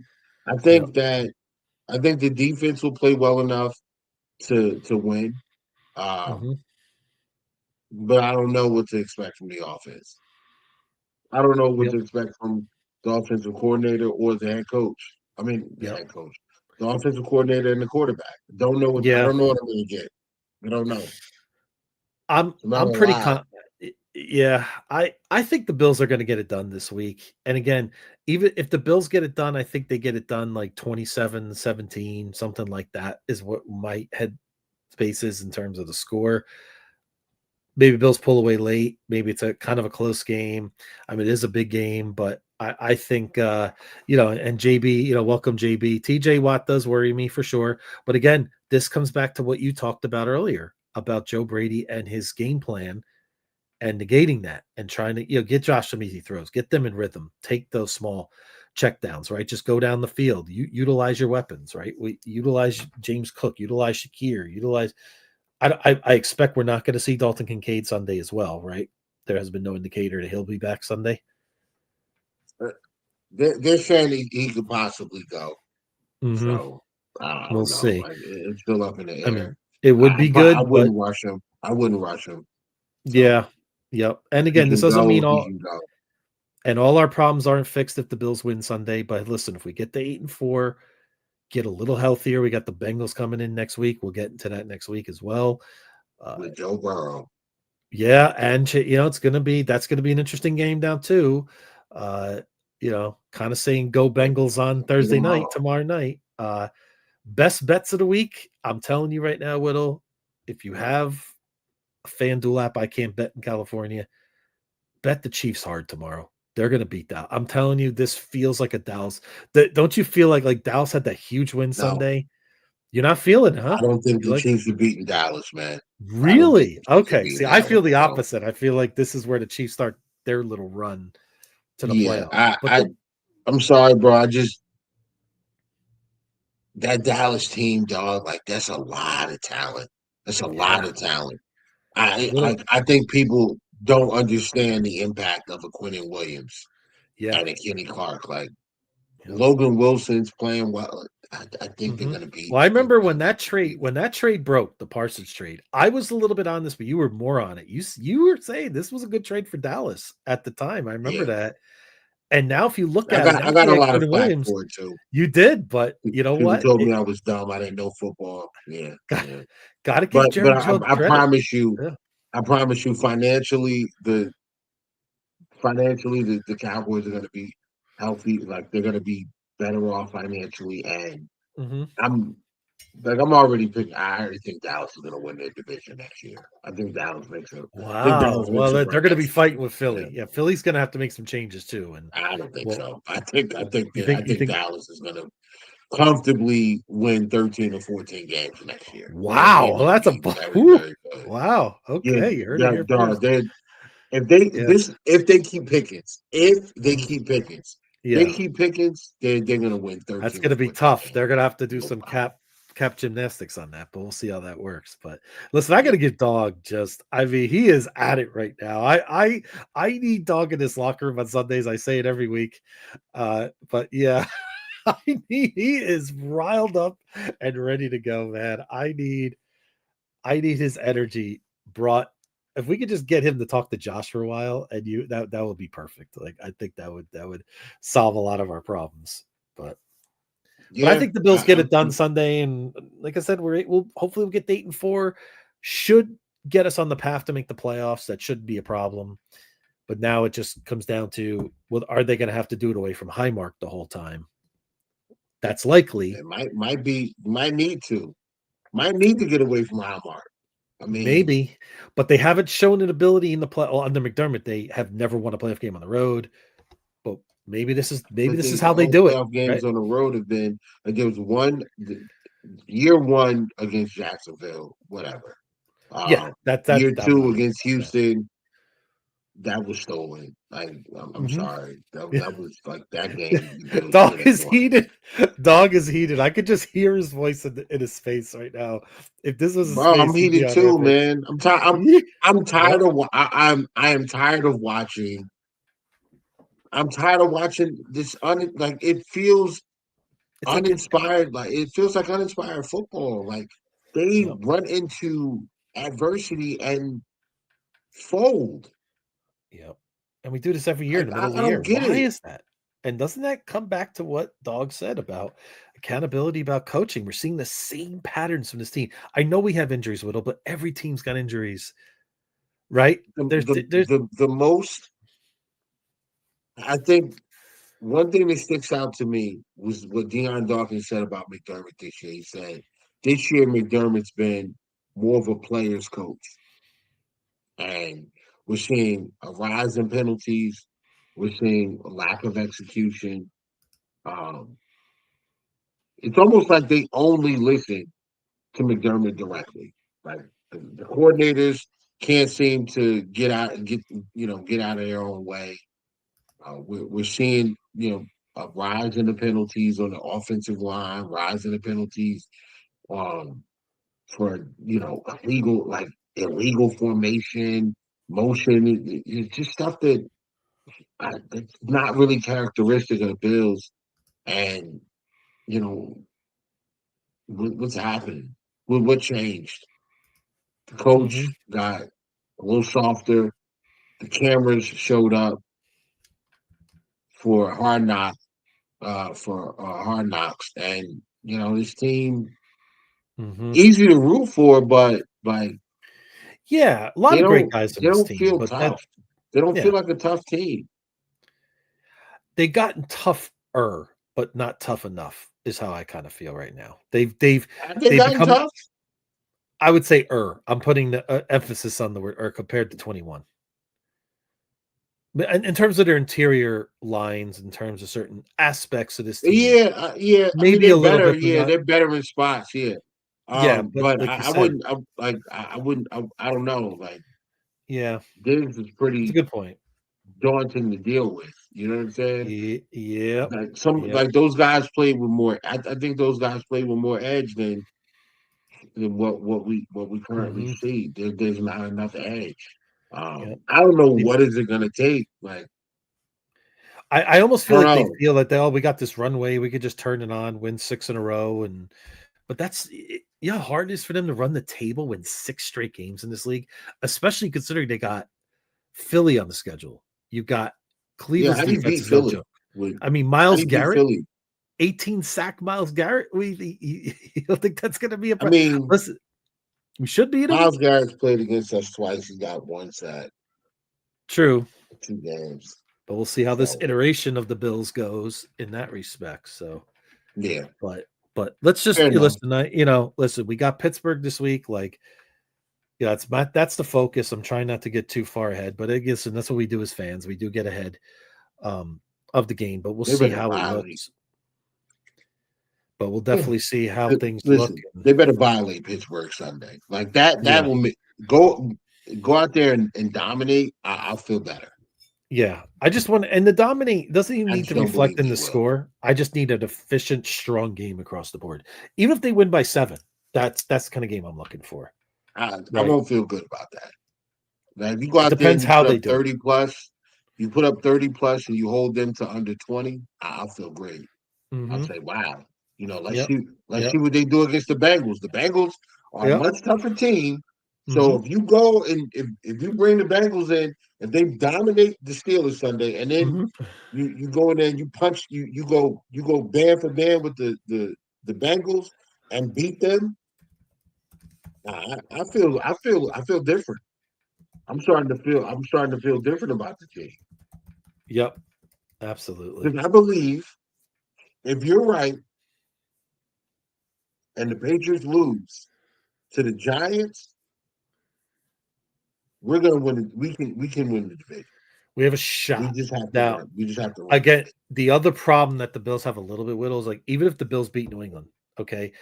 I Yep. think that I think the defense will play well enough to win. Um, Mm-hmm. but I don't know what to expect from the offense. I don't know what Yep. to expect from the offensive coordinator or the head coach. I mean, the Yep. head coach, the offensive coordinator, and the quarterback. Don't know what I Yeah. don't know what I'm going to get. I don't know. I'm not I'm gonna pretty lie. yeah, I think the Bills are going to get it done this week. And again, even if the Bills get it done, I think they get it done like 27-17, something like that is what my head space is in terms of the score. Maybe Bills pull away late. Maybe it's a kind of a close game. I mean, it is a big game, but I think and JB, welcome JB. TJ Watt does worry me for sure. But again, this comes back to what you talked about earlier about Joe Brady and his game plan and negating that and trying to, get Josh some easy throws, get them in rhythm, take those small check downs, right? Just go down the field, you utilize your weapons, right? We utilize James Cook, utilize Shakir, utilize. I expect we're not going to see Dalton Kincaid Sunday as well, right? There has been no indicator that he'll be back Sunday. Uh, they're saying he could possibly go. Mm-hmm. So I We'll don't know. see. Like it's still up in the I air. mean, it would be I good, but wouldn't rush him. I wouldn't rush him. So yeah, yep. And if he again, this can doesn't go, mean he all can go. and all our problems aren't fixed if the Bills win Sunday. But listen, if we get to 8-4, get a little healthier. We got the Bengals coming in next week. We'll get into that next week as well. Uh, With Joe Burrow. yeah, and that's gonna be an interesting game down too. Kind of saying go Yeah, Bengals on Thursday night, tomorrow. tomorrow night. Best bets of the week. I'm telling you right now, Whittle, if you have a FanDuel app, I can't bet in California. Bet the Chiefs hard tomorrow. They're gonna beat Dallas. I'm telling you, this feels like a Dallas. Don't you feel like Dallas had that huge win No, Sunday? You're not feeling it, huh? I don't think You the like Chiefs are beating Dallas, man. I don't think really? the Chiefs are Okay. beating See, I Dallas. feel the So opposite. I feel like this is where the Chiefs start their little run to the yeah, playoffs. But I'm sorry, bro. That Dallas team, dog, like that's a lot of talent. That's a lot yeah, of talent. little I think people don't understand the impact of a Quentin Williams yeah, and a Kenny Clark. Like yep. Logan Wilson's playing well. I think they're Hmm. gonna beat Well, I the remember Chiefs. when that trade broke, the Parsons trade. I was a little bit on this, but you were more on it. You were saying this was a good trade for Dallas at the time. I remember Yeah. that. And now, if you look at it, now I that got you a had lot of Quinn flack Williams, for it too. you did. But you know People what? told me It I was dumb. I didn't know football. Yeah, got yeah. got to give Jerry Jones I credit. promise you, Yeah. financially the Cowboys are going to be healthy. Like they're going to be better off financially, and Hmm. I'm I'm already picking. I already think Dallas is going to win their division next year. I think Dallas makes a. I think Wow. Dallas makes Well, a they're run going to be next year. fighting with Yeah, Philly. Yeah, Philly's going to have to make some changes too. And I don't think well, so. I you think think? Dallas is going to comfortably win 13 or 14 games next year. Their Wow. team Well, is that's a very, whew, very good. wow. Yeah, Okay, you heard it yeah, here dog. first. Yeah. If they keep Pickens, Mhm. they Yeah. keep Pickens, they're gonna win That's 13 going or to be 14 tough. games. They're going to have to do No some problem. cap gymnastics on that, but we'll see how that works. But listen, I got Yeah. to give Dog just. I mean, he is at it right now. I need Dog in this locker room on Sundays. I say it every week. But yeah, he is riled up and ready to go, man. I need his energy brought. If we could just get him to talk to Josh for a while, and that would be perfect. Like I think that would solve a lot of our problems. But But I Yeah, think the Bills get it done Sunday, and like I said, we'll hopefully we'll get 8-4. Should get us on the path to make the playoffs. That shouldn't be a problem. But now it just comes down to, well, are they going to have to do it away from Highmark the whole time? That's likely. it might need to get away from Walmart. I mean, Maybe, but they haven't shown an ability in the play. Well, under McDermott, they have never won a playoff game on the road. But maybe but this is the how they all do it, playoff right? games on the road have been like there was year one against Jacksonville, whatever. Yeah, Year that was two a against yeah. Houston, that was stolen. I'm Mm-hmm. sorry. That Yeah. that was like that game the Bills Dog should have is won. heated. Dog is heated. I could just hear his voice in his face right now. If this was his Bro, I'm face, he'd be heated on their too, face. man. I'm tired. I'm Yeah. I'm Yep. tired of I am tired of watching. I'm tired of watching this like it feels It's like uninspired. Like it feels like uninspired football. Like they yep. run into adversity and fold. Yep. And we do this every year in Like the middle of I the year. don't get Why it. is that? And doesn't that come back to what Dog said about accountability, about coaching? We're seeing the same patterns from this team. I know we have injuries, Whittle, but every team's got injuries, right? The the There's the, the most I think one thing that sticks out to me was what Deion Dawkins said about McDermott this year. He said this year McDermott's been more of a player's coach, and we're seeing a rise in penalties. We're seeing a lack of execution. Um, it's almost like they only listen to McDermott directly. Like the coordinators can't seem to get out of their own way. We're seeing a rise in the penalties on the offensive line, rise in the penalties um, for illegal formation, motion. It's just stuff that's not really characteristic of the Bills. And you know what's happening? What changed? The coach mhm, got a little softer. The cameras showed up for hard knocks, and this team mhm. easy to root for, but like Yeah, a lot they of great don't guys on they this don't team, feel but that tough. They don't feel yeah, like a tough team. they've gotten tougher, but not tough enough is how I kind of feel right now. Have they They've gotten become, tough? I would say, I'm putting the emphasis on the word compared to 21. But in terms of their interior lines, in terms of certain aspects of this team, Yeah, yeah. I mean, maybe they're a little better. bit, but Yeah, not. they're better in spots. Yeah, Yeah, but but like you I said, wouldn't. I wouldn't. I don't know. Like yeah, this is it's a pretty good point. daunting to deal with. You know what I'm saying? Yep, Like yep. those guys play with more. I think those guys play with more edge than what we currently Hmm. see. There's not enough edge. Yep. I don't know They- what is it gonna take. Like I almost I feel don't like they know. feel that we got this runway, we could just turn it on, win 6 in a row, and but you know how hard it is for them to run the table, win 6 straight games in this league, especially considering they got Philly on the schedule. You got Yeah, Cleveland's how do you defense beat is no Philly? joke. With I mean, how do Miles you beat Garrett, Philly? 18 sack Miles Garrett. You don't think that's going to be a I problem? mean, Listen, we should beat him. Miles Garrett's played against us twice. He got one sack, True, 2 games. but we'll see how this So iteration of the Bills goes in that respect. So, yeah, but let's fair just enough. listen. Listen. We got Pittsburgh this week. Like, yeah, that's the focus. I'm trying not to get too far ahead, but I guess and that's what we do as fans. We do get ahead um, of the game, but we'll They see better how it violate. looks. But we'll definitely see how things look. Listen, And they better violate Pittsburgh Sunday. Like that. That yeah, will make go go out there and dominate. I'll feel better. yeah. I just want and the dominate doesn't even I need just to don't reflect believe in they the will. score. I just need an efficient, strong game across the board. Even if they win by 7, that's the kind of game I'm looking for. I Right. won't feel good about that. Now, if you go It out there and depends you how put they up do it. 30 plus, you put up 30 plus and you hold them to under 20, I'll feel great. I'll Hmm. say, wow, let's Yep. see, let's see Yep. what they do against the Bengals. The Bengals are a Yep. much tougher team. So Hmm. if you go and if you bring the Bengals in if they dominate the Steelers Sunday, and then Mhm. you go in there and you punch you go band for band with the Bengals and beat them, I feel different. I'm starting to feel different about the team Yep, absolutely. because I believe if you're right and the Patriots lose to the Giants, we're gonna win. We can win the division. We have a We shot. just have to Now, win. We just have to win. again, the other problem that the Bills have a little bit with is like even if the Bills beat New England, okay,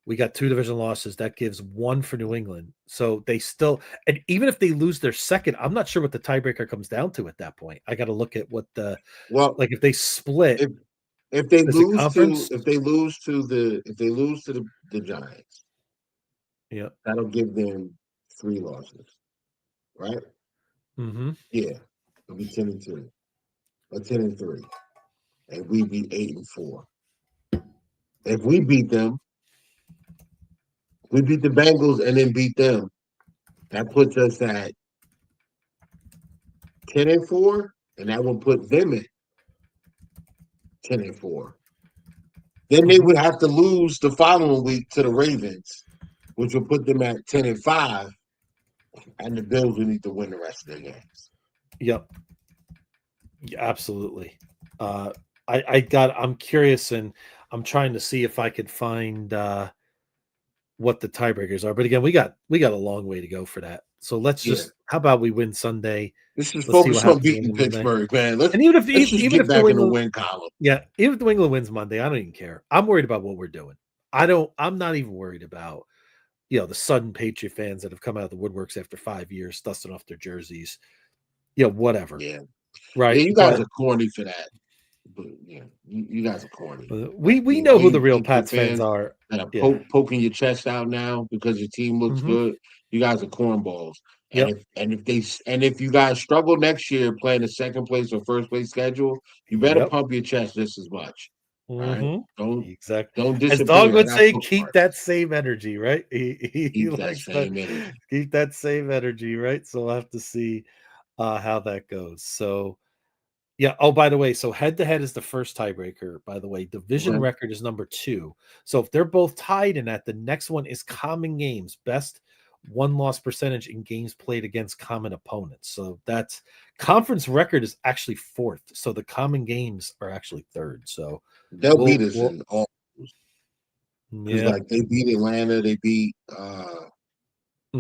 we got 2 division losses. That gives 1 for New England. So they still, and even if they lose their second, I'm not sure what the tiebreaker comes down to at that point. I got to look at what the Well, like if they split, if if they is it lose to conference? if they lose to the Giants, Yeah. that'll give them 3 losses, right? Mm-hmm. Yeah, it'll be 10-2 or 10-3, and we be 8-4. If we beat the Bengals and then beat them. That puts us at 10-4, and that will put them at 10-4. Then they Mm-hmm. would have to lose the following week to the Ravens, which will put them at 10-5, and the Bills will need to win the rest of their games. Yep. Yeah, absolutely. Uh, I'm curious and I'm trying to see if I could find what the tiebreakers are. But again, we got a long way to go for that. So let's Yeah. just how about we win Sunday? Let's just Let's see what focus on happens beating on Monday. Pittsburgh, man. Let's And even if let's just even get if New back in the England, win column. yeah, even if New England wins Monday, I don't even care. I'm worried about what we're doing. I'm not even worried about the sudden Patriot fans that have come out of the woodworks after 5 years, dusting off their jerseys. Whatever. Yeah. Yeah, Right. you guys But are corny for that. But yeah, you guys are corny. Like we know all who the you real Patriot Pats fans fans are. that are Yeah. poking your chest out now because your team looks Hmm. good, you guys are cornballs. And Yep. if you guys struggle next year playing a second place or first place schedule, you better Yep. pump your chest just as much. All right, Mhm. don't Exactly. don't As Dog disappear. I would got say, keep that bookmarks. same energy, right? He Keep that likes to same energy. keep that same energy, right? So we'll have to see how that goes. So yeah. Oh, by the way, so head to head is the first tiebreaker. By the way, division Okay. record is number 2. So if they're both tied in that, the next one is common games, best one loss percentage in games played against common opponents. So that's conference record is actually 4th. So the common games are actually 3rd. So They'll beat us we'll in all because yeah. like they beat Atlanta, they beat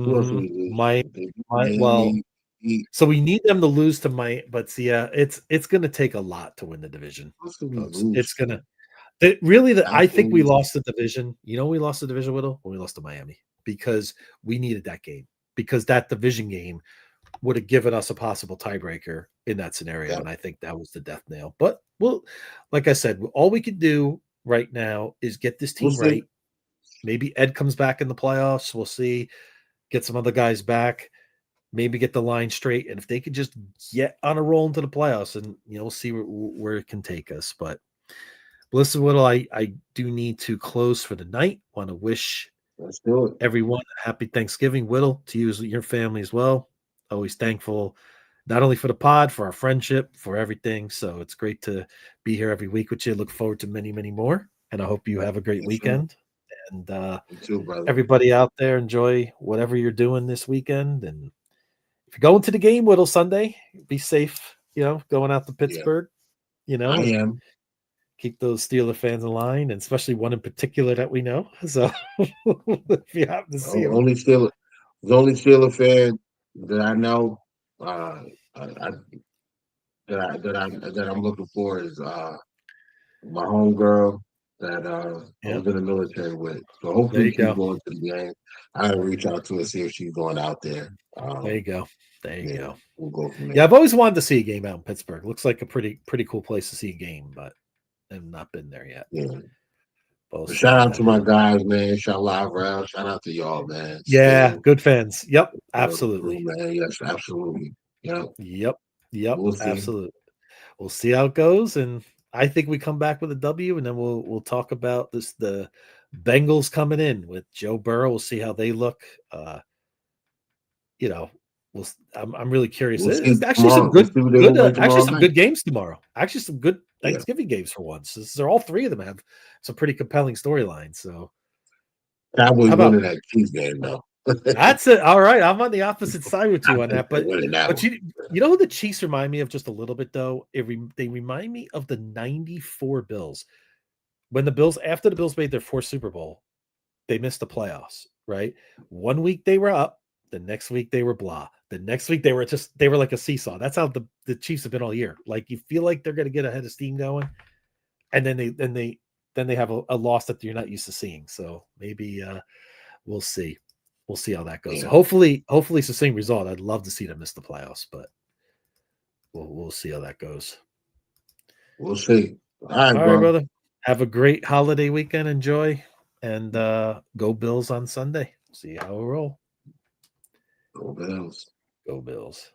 who else did Mhm. we lose My to? They beat my well, Miami. Beat, so we need them to lose to my but see, yeah, it's gonna take a lot to win the division, who else did we folks. lose It's to? gonna really I think we Falcons. lost the division. We lost the division, Whittle? When we lost to Miami because we needed that game. Because that division game would have given us a possible tiebreaker in that scenario, Yeah, and I think that was the death nail. But we'll like I said, all we can do right now is get this we'll team see. right. Maybe Ed comes back in the playoffs. We'll see. Get some other guys back, maybe get the line straight, and if they could just get on a roll into the playoffs, and we'll see where it can take us. But listen, Whittle, I do need to close for the night. Want to wish Let's do it. everyone a happy Thanksgiving, Whittle, to you and your family as well. Always thankful, not only for the pod, for our friendship, for everything. So it's great to be here every week with you. Look forward to many, many more, and I hope you have a great Yes, sir. weekend. And You too, brother. everybody out there, enjoy whatever you're doing this weekend. And if you're going to the game, Whittle, Sunday, be safe, going out to Yeah, Pittsburgh, I and am. keep those Steeler fans in line, and especially one in particular that we know. So if you happen to see O- him, Only Steeler, the only Steeler fan that I know, uh, I, that I'm looking for is my homegirl that I yeah, was in the military with. So there hopefully you she's go. going to the game. I'll reach out to her see if she's going out there. There you go. There you Yeah, go. we'll go from Yeah, there. I've always wanted to see a game out in Pittsburgh. Looks like a pretty cool place to see a game, but I've not been there yet. Yeah. But we'll But see shout how out to that my goes. guys, man. Shout out Ralph. Shout out to y'all, man. Yeah, Still, good fans. Yep, the crew, absolutely. man. Yes, absolutely. Yeah, Yep, yep, we'll see. absolutely. We'll see how it goes, and I think we come back with a W, and then we'll talk about the Bengals coming in with Joe Burrow. We'll see how they look. You know, I'm really curious. We'll see It's actually some tomorrow. We'll good see what they're gonna win actually tomorrow some night. good games tomorrow. Actually, some good Yeah, Thanksgiving games for once. They're all three of them have some pretty compelling storylines. So Cowboys how about winning that Chiefs game though. that's it? All right, I'm on the opposite side with I you on think that. they're winning that But one. you know who the Chiefs remind me of just a little bit though. They remind me of the '94 Bills when the Bills after the Bills made their fourth Super Bowl. They missed the playoffs, right? One week they were up, the next week they were blah. The next week they were like a seesaw. That's how the Chiefs have been all year. Like you feel like they're gonna get ahead of steam going, and then they have a loss that you're not used to seeing. So maybe we'll see. We'll see how that goes. So Yeah, hopefully it's the same result. I'd love to see them miss the playoffs, but we'll see how that goes. we'll see. All right, All right, bro. brother. Have a great holiday weekend. Enjoy. And go Bills on Sunday. See how we roll. Go Bills. Go Bills.